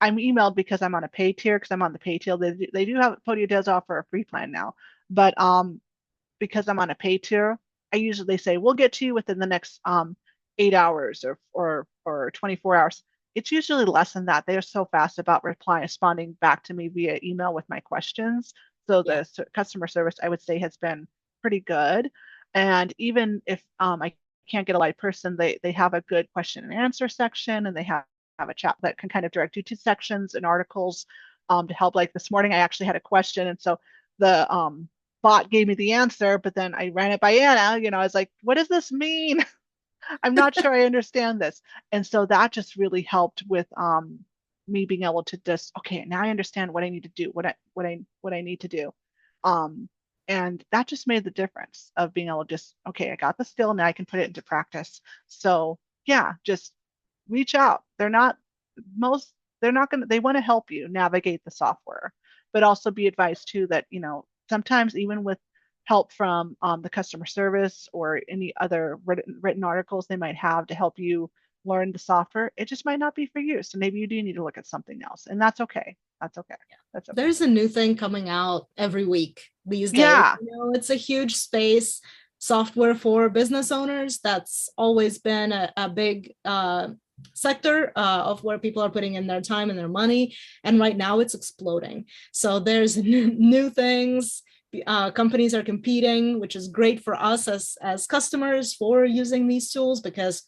I'm emailed because I'm on a pay tier because I'm on the pay tier. They do have Podio does offer a free plan now, but because I'm on a pay tier, I usually they say we'll get to you within the next 8 hours or 24 hours. It's usually less than that. They are so fast about responding back to me via email with my questions. So Yeah. the customer service, I would say, has been pretty good. And even if I can't get a live person, they have a good question and answer section, and they have a chat that can kind of direct you to sections and articles to help. Like this morning, I actually had a question, and so the bot gave me the answer, but then I ran it by Anna. I was like, what does this mean? I'm not sure I understand this. And so that just really helped with me being able to just, okay, now I understand what I need to do, what I need to do. Um, and that just made the difference of being able to just, okay, I got the skill, now I can put it into practice. So yeah, just reach out. Most, they're not going to, they want to help you navigate the software, but also be advised too that, sometimes even with help from the customer service or any other written articles they might have to help you learn the software, it just might not be for you. So maybe you do need to look at something else, and that's okay. That's okay. That's okay. There's a new thing coming out every week these days. Yeah. It's a huge space. Software for business owners, that's always been a big sector of where people are putting in their time and their money. And right now it's exploding. So there's new things. Companies are competing, which is great for us as customers for using these tools, because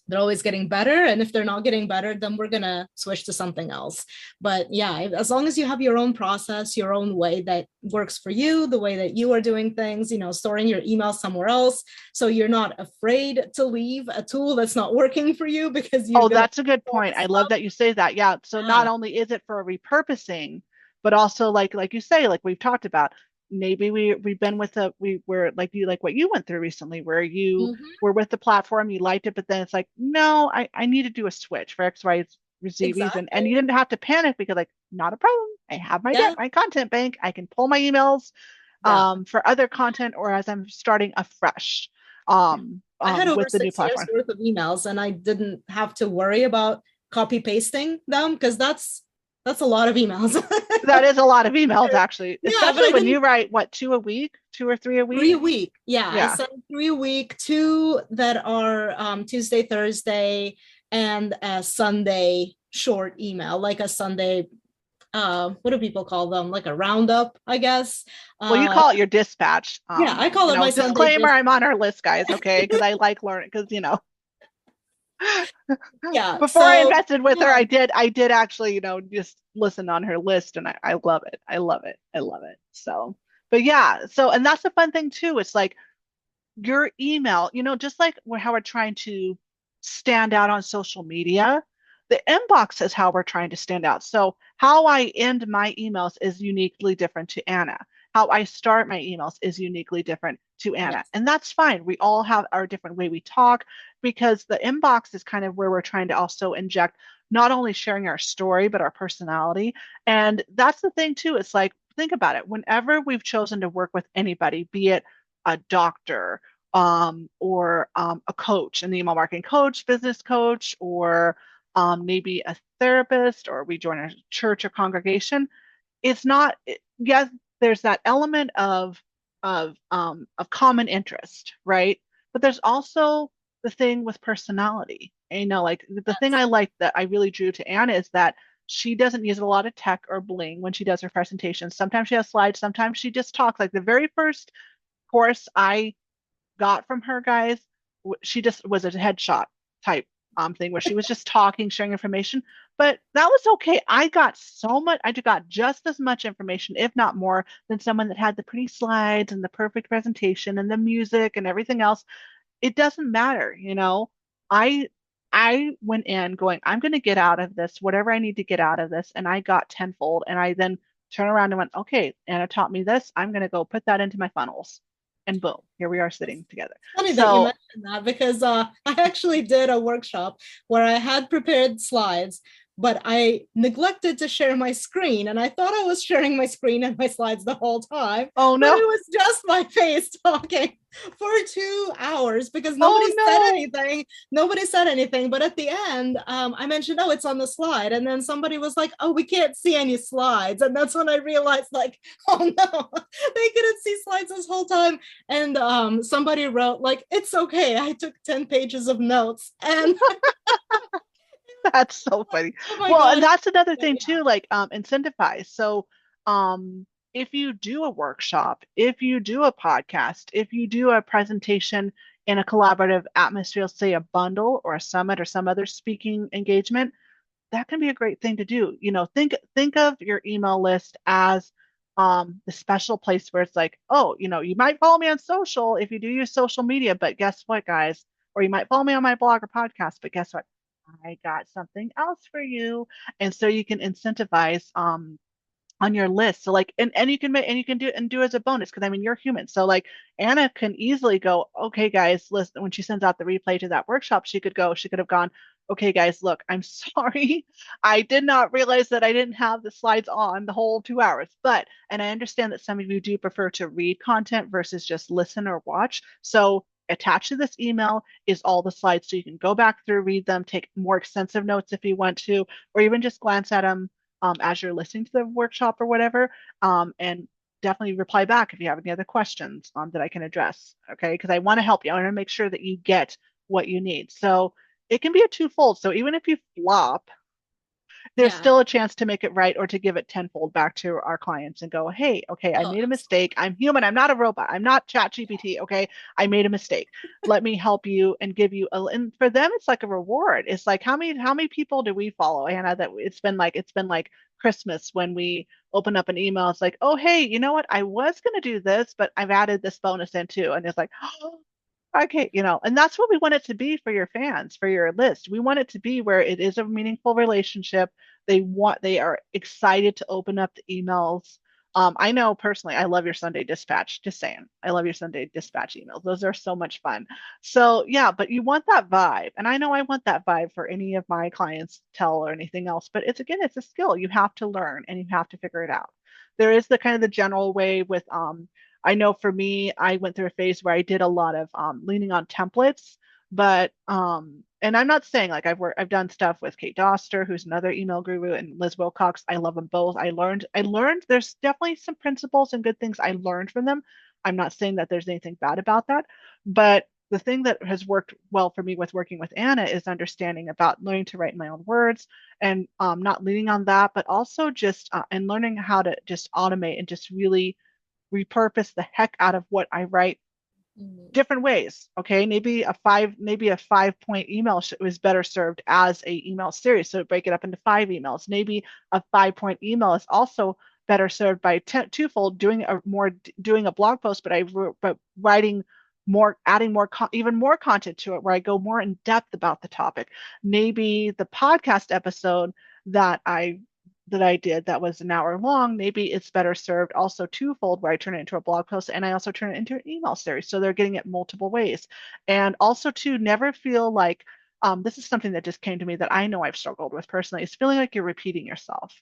they're always getting better. And if they're not getting better, then we're going to switch to something else. But yeah, as long as you have your own process, your own way that works for you, the way that you are doing things, storing your email somewhere else, so you're not afraid to leave a tool that's not working for you because you're Oh, going to. that's a good point. I love that you say that. Yeah. So not Yeah. only is it for repurposing, but also like you say, like we've talked about, maybe we've been with we were like you, like what you went through recently, where you Mhm. were with the platform, you liked it, but then it's like, no, I need to do a switch for X, Y, Z reason. And you Exactly. didn't have to panic because like, not a problem. I have Yeah. my content bank. I can pull my emails Yeah. for other content or as I'm starting afresh I had over with the new 6 years platform. worth of emails, and I didn't have to worry about copy pasting them, because that's a lot of emails. That is a lot of emails, actually, Yeah, but especially I when didn't. you write what, two a week, 2 or 3 a Three week. a week. Yeah, I Yeah. send 3 a week, two that are Tuesday, Thursday, and a Sunday short email, like a Sunday, what do people call them? Like a roundup, I guess. Well, you Uh, call it your dispatch. yeah, I call it my Sunday Disclaimer, I'm on dispatch. our list, guys, okay? Because I like learning, because Yeah, before I so invested with her, yeah, I did actually, just listen on her list, and I love it. I love it. I love it. So, but yeah, so and that's the fun thing too. It's like your email, just like how we're trying to stand out on social media, the inbox is how we're trying to stand out. So how I end my emails is uniquely different to Anna. How I start my emails is uniquely different to Anna. yes, And that's fine. We all have our different way we talk because the inbox is kind of where we're trying to also inject not only sharing our story, but our personality. And that's the thing too. It's like, think about it. Whenever we've chosen to work with anybody, be it a doctor, or a coach, an email marketing coach, business coach, or maybe a therapist, or we join a church or congregation. It's not, yes, there's that element of common interest, right? But there's also the thing with personality. And, like the thing I like that I really drew to Anna is that she doesn't use a lot of tech or bling when she does her presentations. Sometimes she has slides, sometimes she just talks. Like the very first course I got from her, guys, she just was a headshot type thing where she was just talking, sharing information. But that was okay. I got just as much information, if not more, than someone that had the pretty slides and the perfect presentation and the music and everything else. It doesn't matter. I I went in going, I'm going to get out of this whatever I need to get out of this, and I got tenfold. And I then turned around and went, okay, Anna taught me this. I'm going to go put that into my funnels, and boom, here we are sitting together. funny that you So, mentioned that, because I actually did a workshop where I had prepared slides, but I neglected to share my screen, and I thought I was sharing my screen and my slides the whole time, oh but no, it was just my face talking. for 2 hours because Oh nobody said no. anything. Nobody said anything. But at the end, I mentioned, oh, it's on the slide. And then somebody was like, oh, we can't see any slides. And that's when I realized, like, oh no, they couldn't see slides this whole time. And somebody wrote, like, it's okay. I took 10 pages of notes. And That's so like, funny. oh my Well, and God. that's another But thing yeah, too, like incentivize. So, if you do a workshop, if you do a podcast, if you do a presentation in a collaborative atmosphere, say a bundle or a summit or some other speaking engagement, that can be a great thing to do. Think of your email list as the special place where it's like, oh, you might follow me on social if you do use social media, but guess what, guys? Or you might follow me on my blog or podcast, but guess what? I got something else for you. And so you can incentivize on your list. So like and you can make and you can do as a bonus because I mean you're human. So like Anna can easily go, okay, guys, listen, when she sends out the replay to that workshop, she could have gone, okay, guys, look, I'm sorry. I did not realize that I didn't have the slides on the whole 2 hours. But and I understand that some of you do prefer to read content versus just listen or watch. So attached to this email is all the slides so you can go back through, read them, take more extensive notes if you want to, or even just glance at them as you're listening to the workshop or whatever. And definitely reply back if you have any other questions that I can address. Okay. Because I want to help you. I want to make sure that you get what you need. So it can be a twofold. So even if you flop, there's yeah. still a chance to make it right or to give it tenfold back to our clients and go, hey, okay, I Oh, made a mistake. absolutely. I'm human. I'm not a robot. I'm not chat GPT. Okay. I made a mistake. Let me help you and give you and for them, it's like a reward. It's like how many people do we follow, Anna, that it's been like Christmas when we open up an email. It's like, oh, hey, you know what? I was going to do this, but I've added this bonus in too. And it's like, oh, okay, and that's what we want it to be for your fans, for your list. We want it to be where it is a meaningful relationship. They are excited to open up the emails. I know personally, I love your Sunday dispatch. Just saying, I love your Sunday dispatch emails. Those are so much fun. So yeah, but you want that vibe, and I know I want that vibe for any of my clients tell or anything else. But it's a skill you have to learn and you have to figure it out. There is the kind of the general way with I know for me, I went through a phase where I did a lot of leaning on templates, but and I'm not saying like I've done stuff with Kate Doster, who's another email guru, and Liz Wilcox. I love them both. I learned there's definitely some principles and good things I learned from them. I'm not saying that there's anything bad about that, but the thing that has worked well for me with working with Anna is understanding about learning to write in my own words and not leaning on that, but also just and learning how to just automate and just really repurpose the heck out of what I write Mhm. different ways. Okay, maybe a 5 point email is better served as a email series. So break it up into 5 emails. Maybe a 5 point email is also better served by twofold doing a blog post, but writing more, adding more, even more content to it, where I go more in depth about the topic. Maybe the podcast episode that I that I did that was an hour long, maybe it's better served also twofold, where I turn it into a blog post and I also turn it into an email series. So they're getting it multiple ways. And also to never feel like this is something that just came to me that I know I've struggled with personally, is feeling like you're repeating yourself.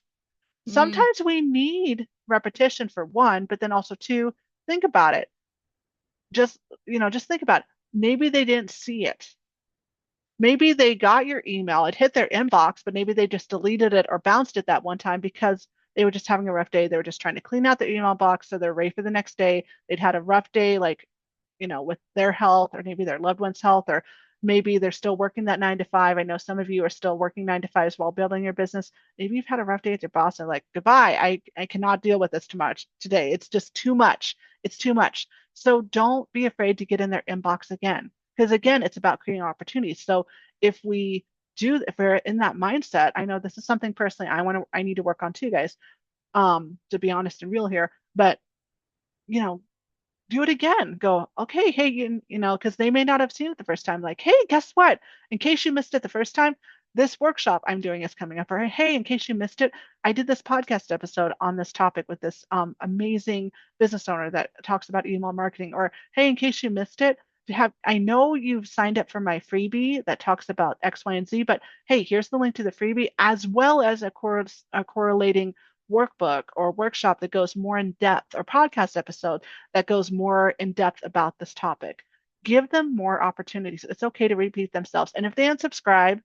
Mm, Sometimes we need repetition for one, but then also two, think about it. Just think about it. Maybe they didn't see it. Maybe they got your email, it hit their inbox, but maybe they just deleted it or bounced it that one time because they were just having a rough day. They were just trying to clean out their email box so they're ready for the next day. They'd had a rough day, like, with their health or maybe their loved one's health, or maybe they're still working that 9 to 5. I know some of you are still working 9 to 5s while building your business. Maybe you've had a rough day at your boss and like, goodbye. I cannot deal with this too much today. It's just too much. It's too much. So don't be afraid to get in their inbox again. Because again, it's about creating opportunities. So if we're in that mindset, I know this is something personally I need to work on too, guys. To be honest and real here, but you know, do it again. Go, okay, hey, because they may not have seen it the first time. Like, hey, guess what? In case you missed it the first time, this workshop I'm doing is coming up. Or hey, in case you missed it, I did this podcast episode on this topic with this amazing business owner that talks about email marketing. Or hey, in case you missed it, I know you've signed up for my freebie that talks about X, Y, and Z, but hey, here's the link to the freebie as well as a correlating workbook or workshop that goes more in depth, or podcast episode that goes more in depth about this topic. Give them more opportunities. It's okay to repeat themselves. And if they unsubscribe,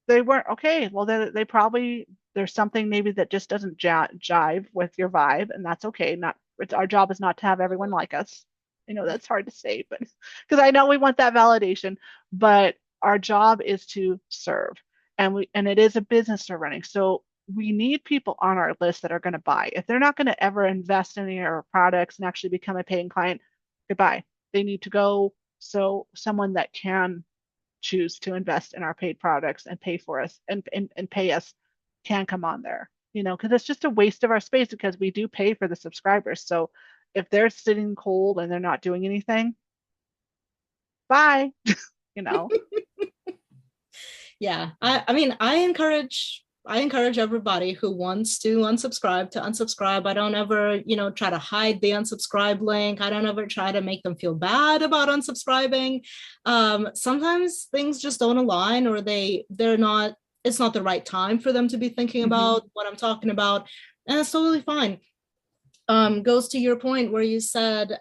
they weren't okay. Well, they probably, there's something maybe that just doesn't jive with your vibe, and that's okay. Not it's our job is not to have everyone like us. I know that's hard to say, but because I know we want that validation, but our job is to serve, and it is a business we're running. So we need people on our list that are going to buy. If they're not going to ever invest in our products and actually become a paying client, goodbye. They need to go. So someone that can choose to invest in our paid products and pay for us and pay us can come on there, because it's just a waste of our space because we do pay for the subscribers. So if they're sitting cold and they're not doing anything, bye, you know. Yeah, I mean, I encourage everybody who wants to unsubscribe to unsubscribe. I don't ever, try to hide the unsubscribe link. I don't ever try to make them feel bad about unsubscribing. Sometimes things just don't align, or they're not, it's not the right time for them to be thinking Mm-hmm. about what I'm talking about. And it's totally fine. Goes to your point where you said,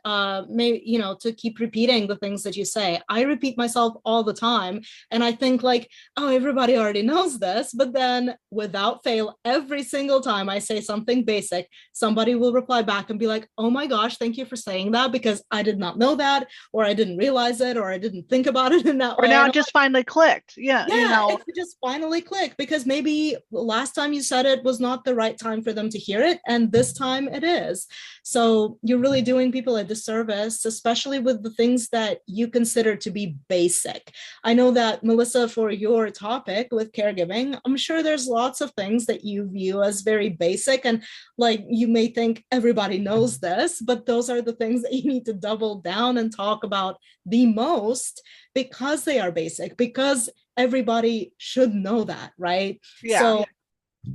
maybe, to keep repeating the things that you say. I repeat myself all the time. And I think, like, oh, everybody already knows this. But then without fail, every single time I say something basic, somebody will reply back and be like, oh my gosh, thank you for saying that, because I did not know that, or I didn't realize it, or I didn't think about it in that Or way. now And it just finally clicked. Yeah, yeah, it could just finally click, because maybe last time you said it was not the right time for them to hear it, and this time it is. So you're really doing people a disservice, especially with the things that you consider to be basic. I know that, Melissa, for your topic with caregiving, I'm sure there's lots of things that you view as very basic, and like you may think everybody knows this, but those are the things that you need to double down and talk about the most, because they are basic, because everybody should know that, right? yeah, So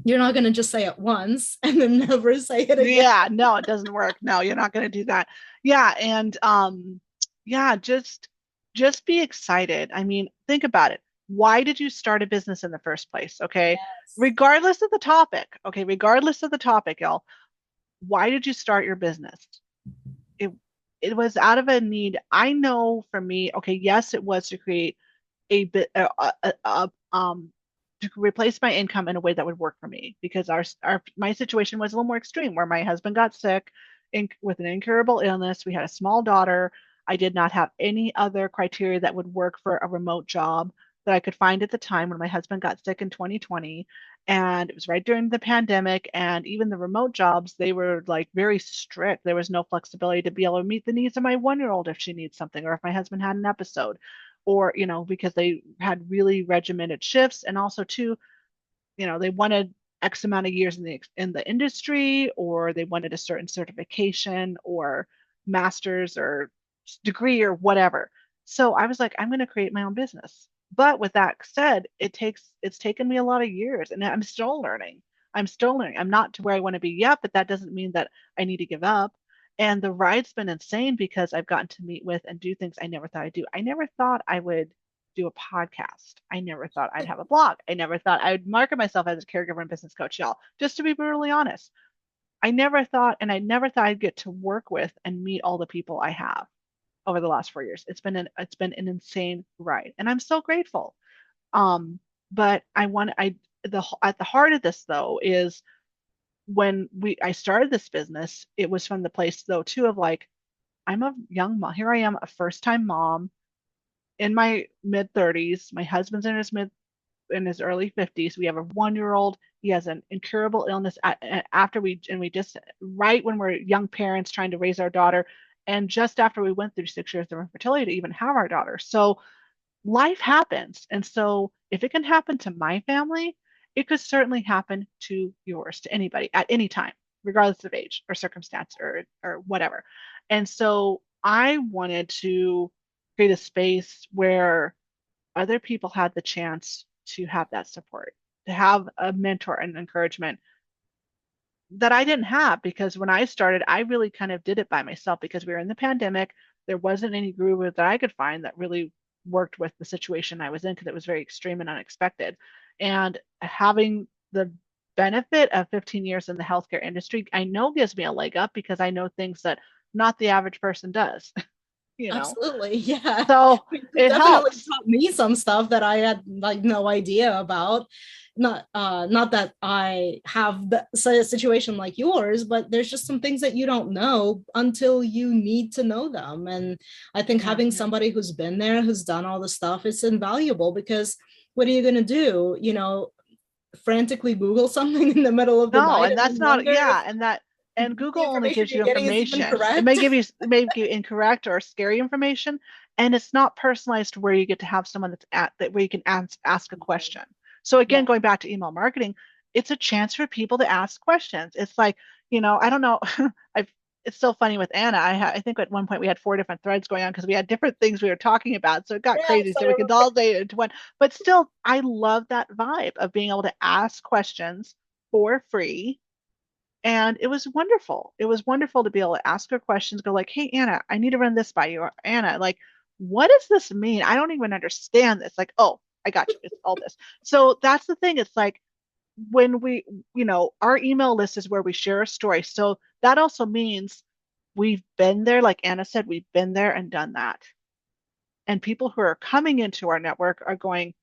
you're not going to just say it once and then never say it again. yeah. No, it doesn't work. No, you're not going to do that. Yeah, and yeah, just be excited. I mean, think about it. Why did you start a business in the first place? Okay, Yes. regardless of the topic. Okay, regardless of the topic, y'all. Why did you start your business? It it was out of a need. I know for me. Okay, yes, it was to create a bit to replace my income in a way that would work for me, because our my situation was a little more extreme, where my husband got sick with an incurable illness. We had a small daughter. I did not have any other criteria that would work for a remote job that I could find at the time when my husband got sick in 2020. And it was right during the pandemic. And even the remote jobs, they were like very strict. There was no flexibility to be able to meet the needs of my 1 year old if she needs something, or if my husband had an episode, or because they had really regimented shifts. And also too, they wanted X amount of years in the industry, or they wanted a certain certification or master's or degree or whatever. So I was like, I'm going to create my own business. But with that said, it's taken me a lot of years, and I'm still learning. I'm not to where I want to be yet, but that doesn't mean that I need to give up. And the ride's been insane, because I've gotten to meet with and do things I never thought I'd do. I never thought I would do a podcast. I never thought I'd have a blog. I never thought I would market myself as a caregiver and business coach, y'all. Just to be brutally honest, I never thought I'd get to work with and meet all the people I have over the last 4 years. It's been an insane ride, and I'm so grateful. Um, but at the heart of this though is, when I started this business, it was from the place though too of like, I'm a young mom. Here I am, a first time mom in my mid 30s. My husband's in his early 50s. We have a 1 year old. He has an incurable illness after we just right when we're young parents trying to raise our daughter, and just after we went through 6 years of infertility to even have our daughter. So life happens. And so if it can happen to my family, it could certainly happen to yours, to anybody at any time, regardless of age or circumstance or whatever. And so I wanted to create a space where other people had the chance to have that support, to have a mentor and encouragement that I didn't have, because when I started, I really kind of did it by myself, because we were in the pandemic. There wasn't any guru that I could find that really worked with the situation I was in, because it was very extreme and unexpected. And having the benefit of 15 years in the healthcare industry, I know gives me a leg up because I know things that not the average person does, you know. Absolutely. Yeah. So It it definitely helps. taught me some stuff that I had like no idea about. Not that I have the situation like yours, but there's just some things that you don't know until you need to know them. And I think Yeah. having somebody who's been there, who's done all the stuff, is invaluable because what are you going to do? Frantically Google something in the middle of the No, night and and that's then not, wonder if yeah, and the Google only information gives you're you getting is even information. correct. It may give you incorrect or scary information, and it's not personalized to where you get to have someone that's at that where you can ask a question. So again, Yeah. going back to email marketing, it's a chance for people to ask questions. It's like, I don't know, I've it's so funny with Anna. I think at one point we had 4 different threads going on because we had different things we were talking about. So it got crazy. Yes, I So we could remember. all day into one. But still, I love that vibe of being able to ask questions for free, and it was wonderful. It was wonderful to be able to ask her questions, go like, "Hey Anna, I need to run this by you." Or, Anna, like, what does this mean? I don't even understand this. Like, oh, I got you. It's all this. So that's the thing. It's like when our email list is where we share a story. So that also means we've been there, like Anna said, we've been there and done that. And people who are coming into our network are going,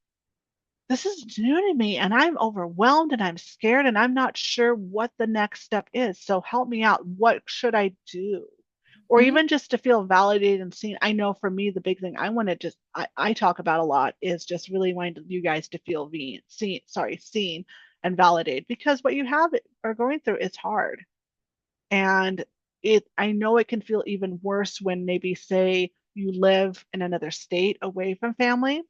this is new to me and I'm overwhelmed and I'm scared and I'm not sure what the next step is. So help me out. What should I do? Or Mhm. even just to feel validated and seen. I know for me, the big thing I want to I talk about a lot is just really wanting you guys to feel seen and validated because what you have are going through is hard. And I know it can feel even worse when maybe say you live in another state away from family,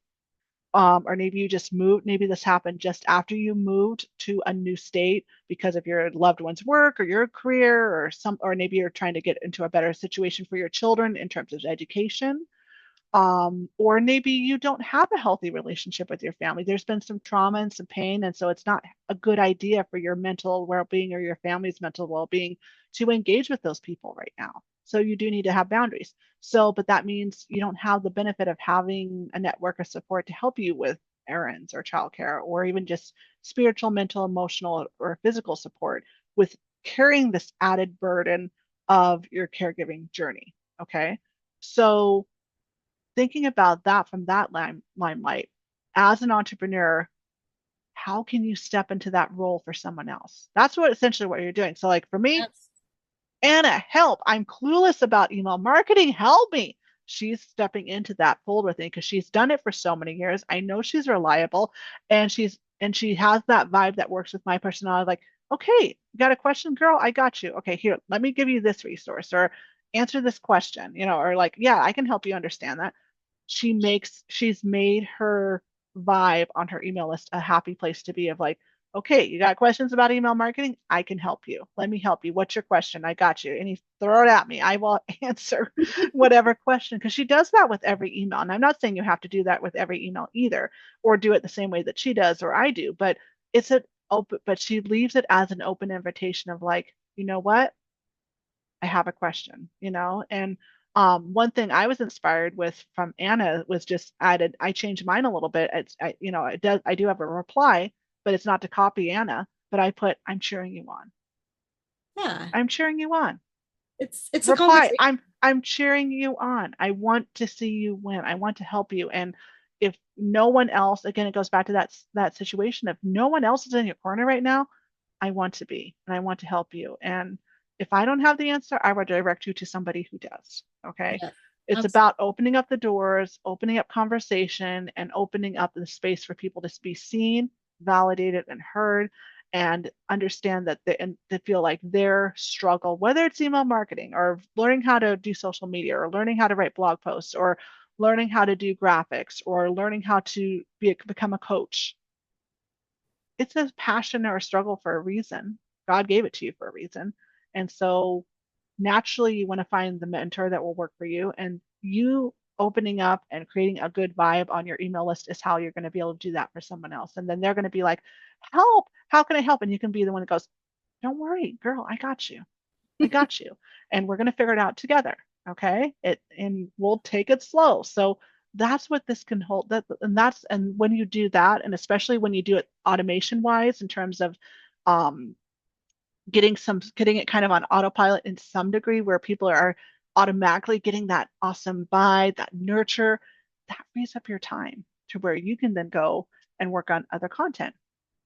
or maybe you just moved, maybe this happened just after you moved to a new state because of your loved one's work or your career or maybe you're trying to get into a better situation for your children in terms of education. Or maybe you don't have a healthy relationship with your family. There's been some trauma and some pain, and so it's not a good idea for your mental well-being or your family's mental well-being to engage with those people right now. So you do need to have boundaries. So, but that means you don't have the benefit of having a network of support to help you with errands or childcare or even just spiritual, mental, emotional, or physical support with carrying this added burden of your caregiving journey. Okay. So thinking about that from that limelight, as an entrepreneur, how can you step into that role for someone else? That's what essentially what you're doing. So, like for me, That's Anna, help! I'm clueless about email marketing. Help me! She's stepping into that fold with me because she's done it for so many years. I know she's reliable, and she has that vibe that works with my personality. Like, okay, you got a question, girl? I got you. Okay, here, let me give you this resource or answer this question. Or like, yeah, I can help you understand that. She's made her vibe on her email list a happy place to be of like, okay, you got questions about email marketing? I can help you. Let me help you. What's your question? I got you. And you throw it at me. I will answer whatever question because she does that with every email. And I'm not saying you have to do that with every email either, or do it the same way that she does or I do, but it's an open, but she leaves it as an open invitation of like, you know what? I have a question, and one thing I was inspired with from Anna was just added, I changed mine a little bit. I do have a reply, but it's not to copy Anna, but I put, I'm cheering you on. yeah. I'm cheering you on. It's a Reply, conversation. I'm cheering you on. I want to see you win. I want to help you. And if no one else, again, it goes back to that situation. If no one else is in your corner right now, I want to be, and I want to help you. And if I don't have the answer, I will direct you to somebody who does. Okay. Yes, It's absolutely. about opening up the doors, opening up conversation, and opening up the space for people to be seen, validated, and heard, and understand that and to feel like their struggle, whether it's email marketing or learning how to do social media or learning how to write blog posts or learning how to do graphics or learning how to become a coach, it's a passion or a struggle for a reason. God gave it to you for a reason. And so naturally, you want to find the mentor that will work for you. And you opening up and creating a good vibe on your email list is how you're going to be able to do that for someone else. And then they're going to be like, help, how can I help? And you can be the one that goes, don't worry, girl, I got you. I got you. And we're going to figure it out together. Okay. And we'll take it slow. So that's what this can hold. And when you do that, and especially when you do it automation wise, in terms of um, getting it kind of on autopilot in some degree where people are automatically getting that awesome vibe, that nurture, that frees up your time to where you can then go and work on other content,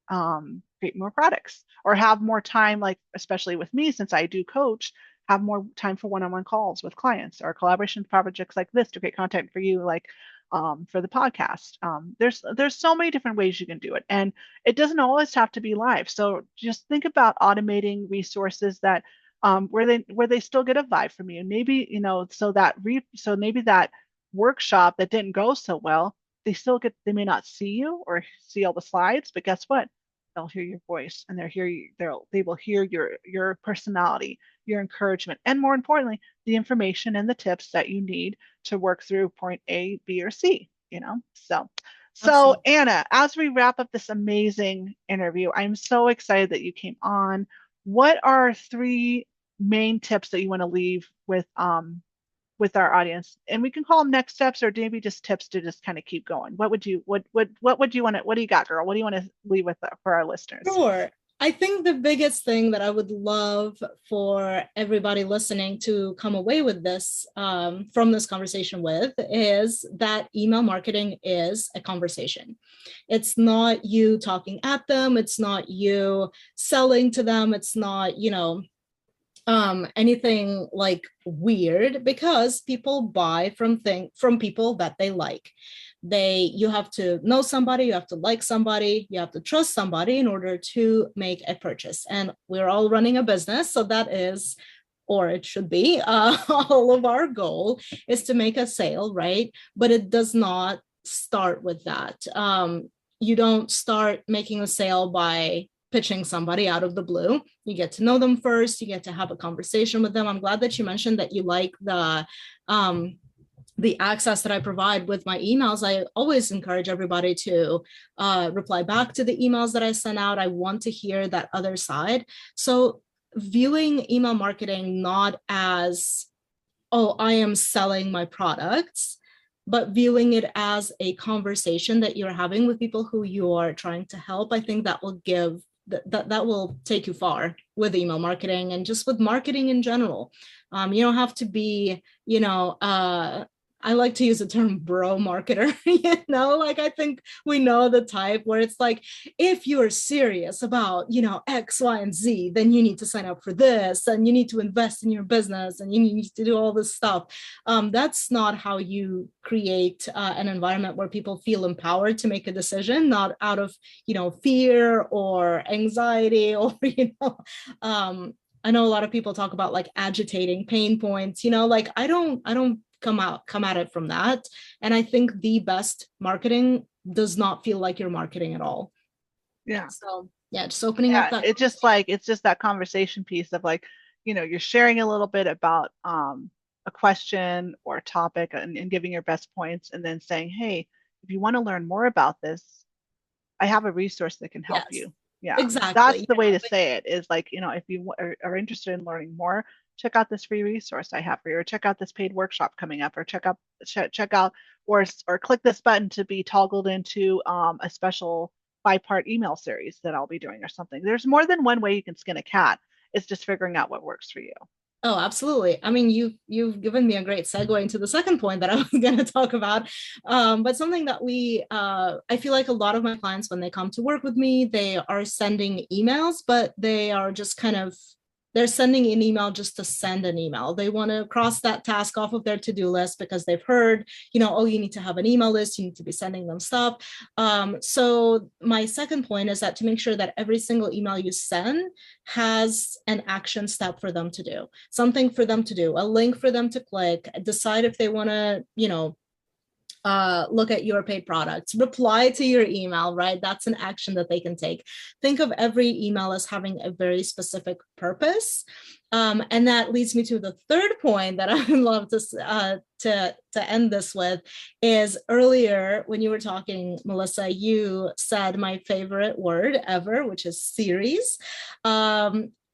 create more products, or have more time, like especially with me, since I do coach, have more time for one-on-one calls with clients or collaboration projects like this to create content for you, like for the podcast. There's so many different ways you can do it, and it doesn't always have to be live. So just think about automating resources that where they still get a vibe from you. Maybe so maybe that workshop that didn't go so well, they may not see you or see all the slides, but guess what? They'll hear your voice and they will hear your personality, your encouragement, and more importantly, the information and the tips that you need to work through point A, B, or C, you know? So Absolutely. Anna, as we wrap up this amazing interview, I'm so excited that you came on. What are three main tips that you want to leave with our audience? And we can call them next steps or maybe just tips to just kind of keep going. What would you want to, what do you got, girl? What do you want to leave with for our listeners? Sure. I think the biggest thing that I would love for everybody listening to come away with this from this conversation with is that email marketing is a conversation. It's not you talking at them. It's not you selling to them. It's not, anything like weird, because people buy from people that they like. You have to know somebody, you have to like somebody, you have to trust somebody in order to make a purchase. And we're all running a business, so that is, or it should be, all of our goal is to make a sale, right? But it does not start with that. You don't start making a sale by pitching somebody out of the blue. You get to know them first. You get to have a conversation with them. I'm glad that you mentioned that you like the access that I provide with my emails. I always encourage everybody to reply back to the emails that I send out. I want to hear that other side. So viewing email marketing not as, oh, I am selling my products, but viewing it as a conversation that you're having with people who you are trying to help, I think that will give that will take you far with email marketing and just with marketing in general. You don't have to be, I like to use the term bro marketer, like I think we know the type where it's like, if you're serious about, X, Y, and Z, then you need to sign up for this and you need to invest in your business and you need to do all this stuff. That's not how you create an environment where people feel empowered to make a decision, not out of, fear or anxiety or, I know a lot of people talk about like agitating pain points, like I don't come at it from that. And I think the best marketing does not feel like you're marketing at all. Yeah. So yeah, just opening up Yeah, that it's just that conversation piece of like, you're sharing a little bit about a question or a topic and giving your best points and then saying, hey, if you want to learn more about this, I have a resource that can help yes, you. Yeah, that's exactly. the way to say it, is like, if you are interested in learning more, check out this free resource I have for you, or check out this paid workshop coming up, or check out or click this button to be toggled into a special 5-part email series that I'll be doing or something. There's more than one way you can skin a cat. It's just figuring out what works for you. Oh, absolutely. I mean, you've given me a great segue into the second point that I was going to talk about. But something that I feel like a lot of my clients, when they come to work with me, they are sending emails, but they are just kind of, they're sending an email just to send an email. They want to cross that task off of their to-do list because they've heard, oh, you need to have an email list, you need to be sending them stuff. So my second point is that to make sure that every single email you send has an action step for them to do, something for them to do, a link for them to click, decide if they want to, look at your paid products, reply to your email, right? That's an action that they can take. Think of every email as having a very specific purpose. And that leads me to the third point that I would love to end this with is earlier when you were talking, Melissa, you said my favorite word ever, which is series.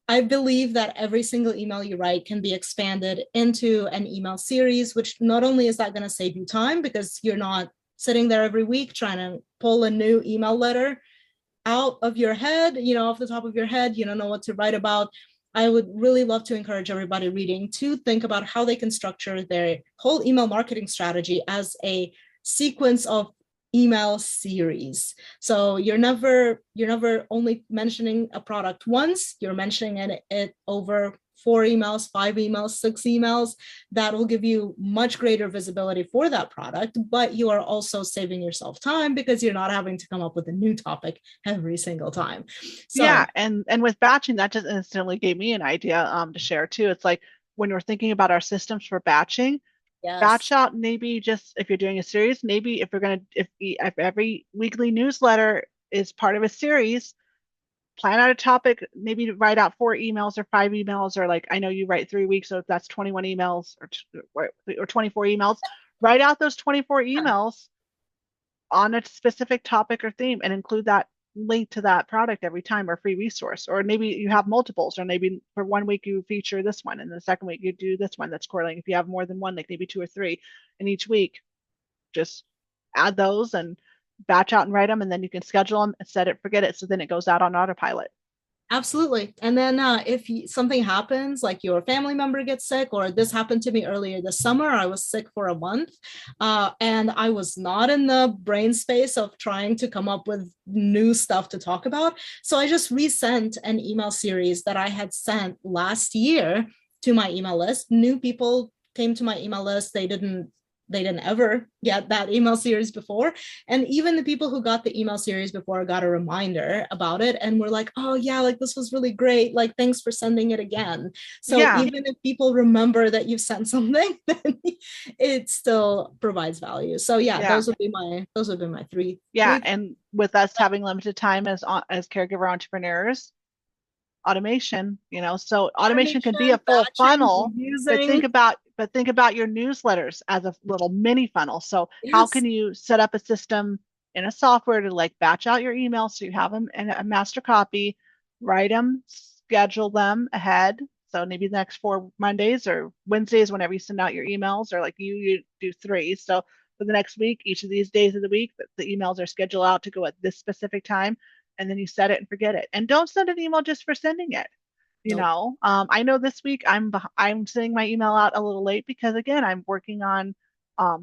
I believe that every single email you write can be expanded into an email series, which not only is that going to save you time because you're not sitting there every week trying to pull a new email letter out of your head, off the top of your head, you don't know what to write about, I would really love to encourage everybody reading to think about how they can structure their whole email marketing strategy as a sequence of email series. So you're never only mentioning a product once, you're mentioning it over 4 emails, 5 emails, 6 emails. That will give you much greater visibility for that product, but you are also saving yourself time because you're not having to come up with a new topic every single time. Yeah, So and with batching, that just instantly gave me an idea to share too. It's like when we're thinking about our systems for batching, batch yes, out maybe just if you're doing a series, maybe if every weekly newsletter is part of a series, plan out a topic, maybe write out 4 emails or 5 emails, or like I know you write 3 weeks, so if that's 21 emails or 24 emails, write out those 24 emails on a specific topic or theme and include that link to that product every time or free resource. Or maybe you have multiples, or maybe for one week you feature this one and the second week you do this one that's correlating. If you have more than one, like maybe two or three in each week, just add those and batch out and write them, and then you can schedule them and set it, forget it. So then it goes out on autopilot. absolutely. And then if something happens, like your family member gets sick, or this happened to me earlier this summer, I was sick for a month, and I was not in the brain space of trying to come up with new stuff to talk about. So I just resent an email series that I had sent last year to my email list. New people came to my email list. They didn't ever get that email series before. And even the people who got the email series before got a reminder about it and were like, oh, yeah, like this was really great. Like, thanks for sending it again. So Yeah, even if people remember that you've sent something, then it still provides value. So yeah, yeah. those would be my three, Yeah, three. and with us having limited time as caregiver entrepreneurs, automation, so automation can be a Automation, full batching, funnel, but think reusing. about but think about your newsletters as a little mini funnel. So how can Yes, you set up a system in a software to like batch out your emails so you have them in a master copy, write them, schedule them ahead. So maybe the next 4 Mondays or Wednesdays, whenever you send out your emails, or like you do three. So for the next week, each of these days of the week, the emails are scheduled out to go at this specific time, and then you set it and forget it. And don't send an email just for sending it. nope. I know this week I'm sending my email out a little late because again I'm working on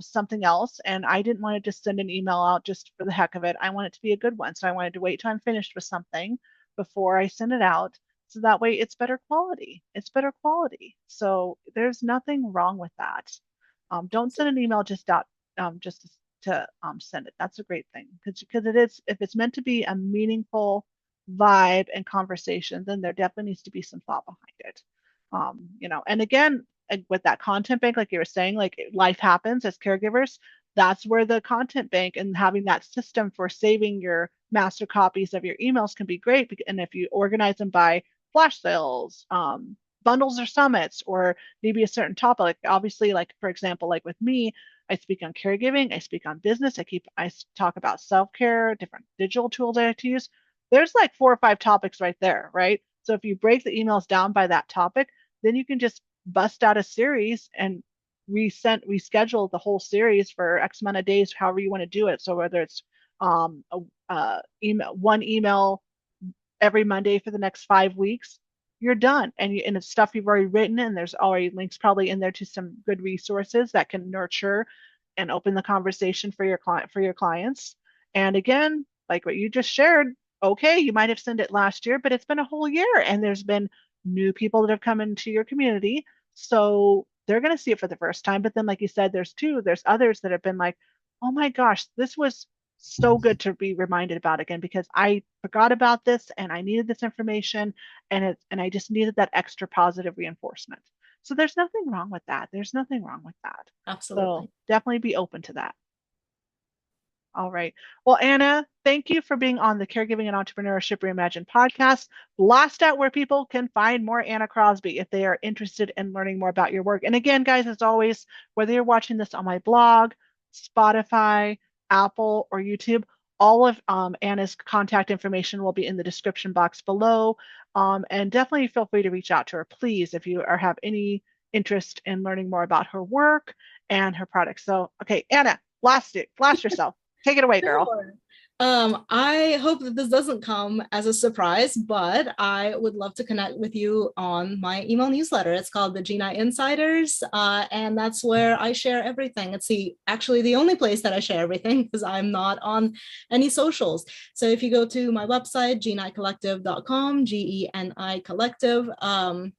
something else, and I didn't want to just send an email out just for the heck of it. I want it to be a good one, so I wanted to wait till I'm finished with something before I send it out, so that way it's better quality. It's better quality. So there's nothing wrong with that. Don't send an email just to send it. That's a great thing because it is, if it's meant to be a meaningful vibe and conversation, then there definitely needs to be some thought behind it. And again, with that content bank, like you were saying, like life happens as caregivers. That's where the content bank and having that system for saving your master copies of your emails can be great. And if you organize them by flash sales, bundles or summits, or maybe a certain topic, like obviously, like for example, like with me, I speak on caregiving, I speak on business, I talk about self-care, different digital tools I like to use. There's like 4 or 5 topics right there, right? So if you break the emails down by that topic, then you can just bust out a series and reschedule the whole series for X amount of days, however you want to do it. So whether it's one email every Monday for the next 5 weeks, you're done. And it's stuff you've already written, and there's already links probably in there to some good resources that can nurture and open the conversation for your clients. And again, like what you just shared, okay, you might have sent it last year, but it's been a whole year, and there's been new people that have come into your community. So they're going to see it for the first time. But then, like you said, there's others that have been like, oh my gosh, this was so good to be reminded about again because I forgot about this and I needed this information, and I just needed that extra positive reinforcement. So there's nothing wrong with that. There's nothing wrong with that. So Absolutely. definitely be open to that. All right. Well, Anna, thank you for being on the Caregiving and Entrepreneurship Reimagined podcast. Blast out where people can find more Anna Crosby if they are interested in learning more about your work. And again, guys, as always, whether you're watching this on my blog, Spotify, Apple, or YouTube, all of Anna's contact information will be in the description box below. And definitely feel free to reach out to her, please, if you have any interest in learning more about her work and her products. So, okay, Anna, blast yourself. Take it away, girl. Sure. I hope that this doesn't come as a surprise, but I would love to connect with you on my email newsletter. It's called the Gina Insiders, and that's where I share everything. It's actually the only place that I share everything because I'm not on any socials. So if you go to my website, genicollective.com, GENI Collective,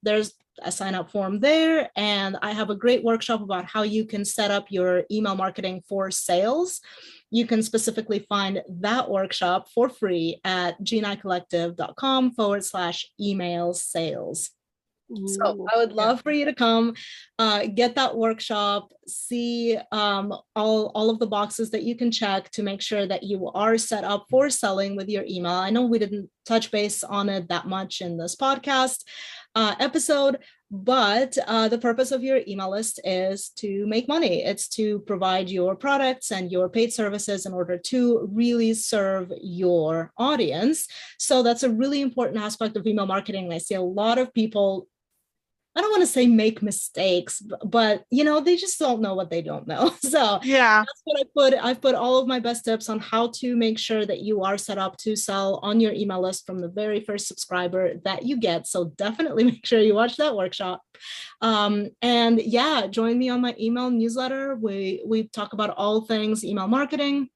there's a sign up form there, and I have a great workshop about how you can set up your email marketing for sales. You can specifically find that workshop for free at genicollective.com/email sales. So Ooh, I would yeah. love for you to come, get that workshop, see all of the boxes that you can check to make sure that you are set up for selling with your email. I know we didn't touch base on it that much in this podcast episode, but the purpose of your email list is to make money. It's to provide your products and your paid services in order to really serve your audience. So that's a really important aspect of email marketing. I see a lot of people, I don't want to say make mistakes, but they just don't know what they don't know. So Yeah. that's what I put. I've put all of my best tips on how to make sure that you are set up to sell on your email list from the very first subscriber that you get. So definitely make sure you watch that workshop. And yeah, join me on my email newsletter. We talk about all things email marketing.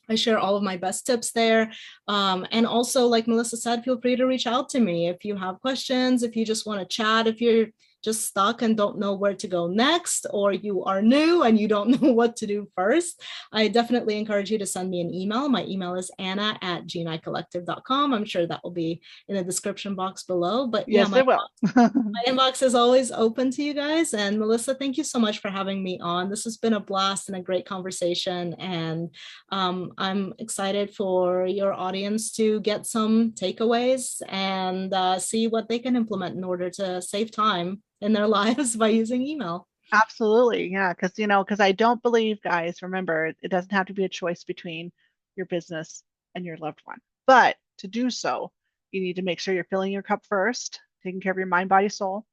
I share all of my best tips there. And also, like Melissa said, feel free to reach out to me if you have questions, if you just want to chat, if you're just stuck and don't know where to go next, or you are new and you don't know what to do first. I definitely encourage you to send me an email. My email is anna@genicollective.com. I'm sure that will be in the description box below. But yeah, Yes, it will. my inbox is always open to you guys. And Melissa, thank you so much for having me on. This has been a blast and a great conversation. And I'm excited for your audience to get some takeaways and see what they can implement in order to save time in their lives by using email. Absolutely. Yeah. Because I don't believe, guys, remember, it doesn't have to be a choice between your business and your loved one. But to do so, you need to make sure you're filling your cup first, taking care of your mind, body, soul.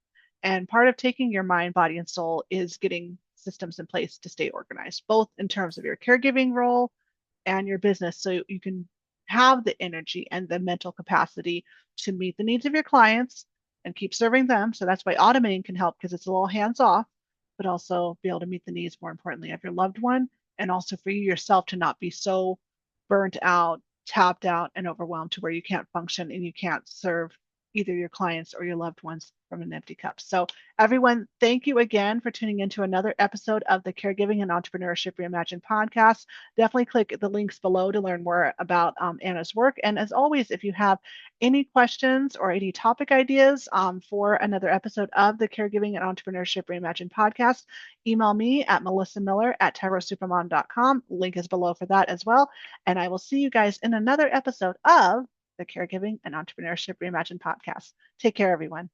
And part of taking your mind, body, and soul is getting systems in place to stay organized, both in terms of your caregiving role and your business, so you can have the energy and the mental capacity to meet the needs of your clients and keep serving them. So that's why automating can help because it's a little hands off, but also be able to meet the needs, more importantly, of your loved one, and also for you yourself to not be so burnt out, tapped out, and overwhelmed to where you can't function and you can't serve either your clients or your loved ones from an empty cup. So, everyone, thank you again for tuning into another episode of the Caregiving and Entrepreneurship Reimagined podcast. Definitely click the links below to learn more about Anna's work. And as always, if you have any questions or any topic ideas for another episode of the Caregiving and Entrepreneurship Reimagined podcast, email me at melissamiller@tyrosupermom.com. Link is below for that as well. And I will see you guys in another episode of the Caregiving and Entrepreneurship Reimagined podcast. Take care, everyone.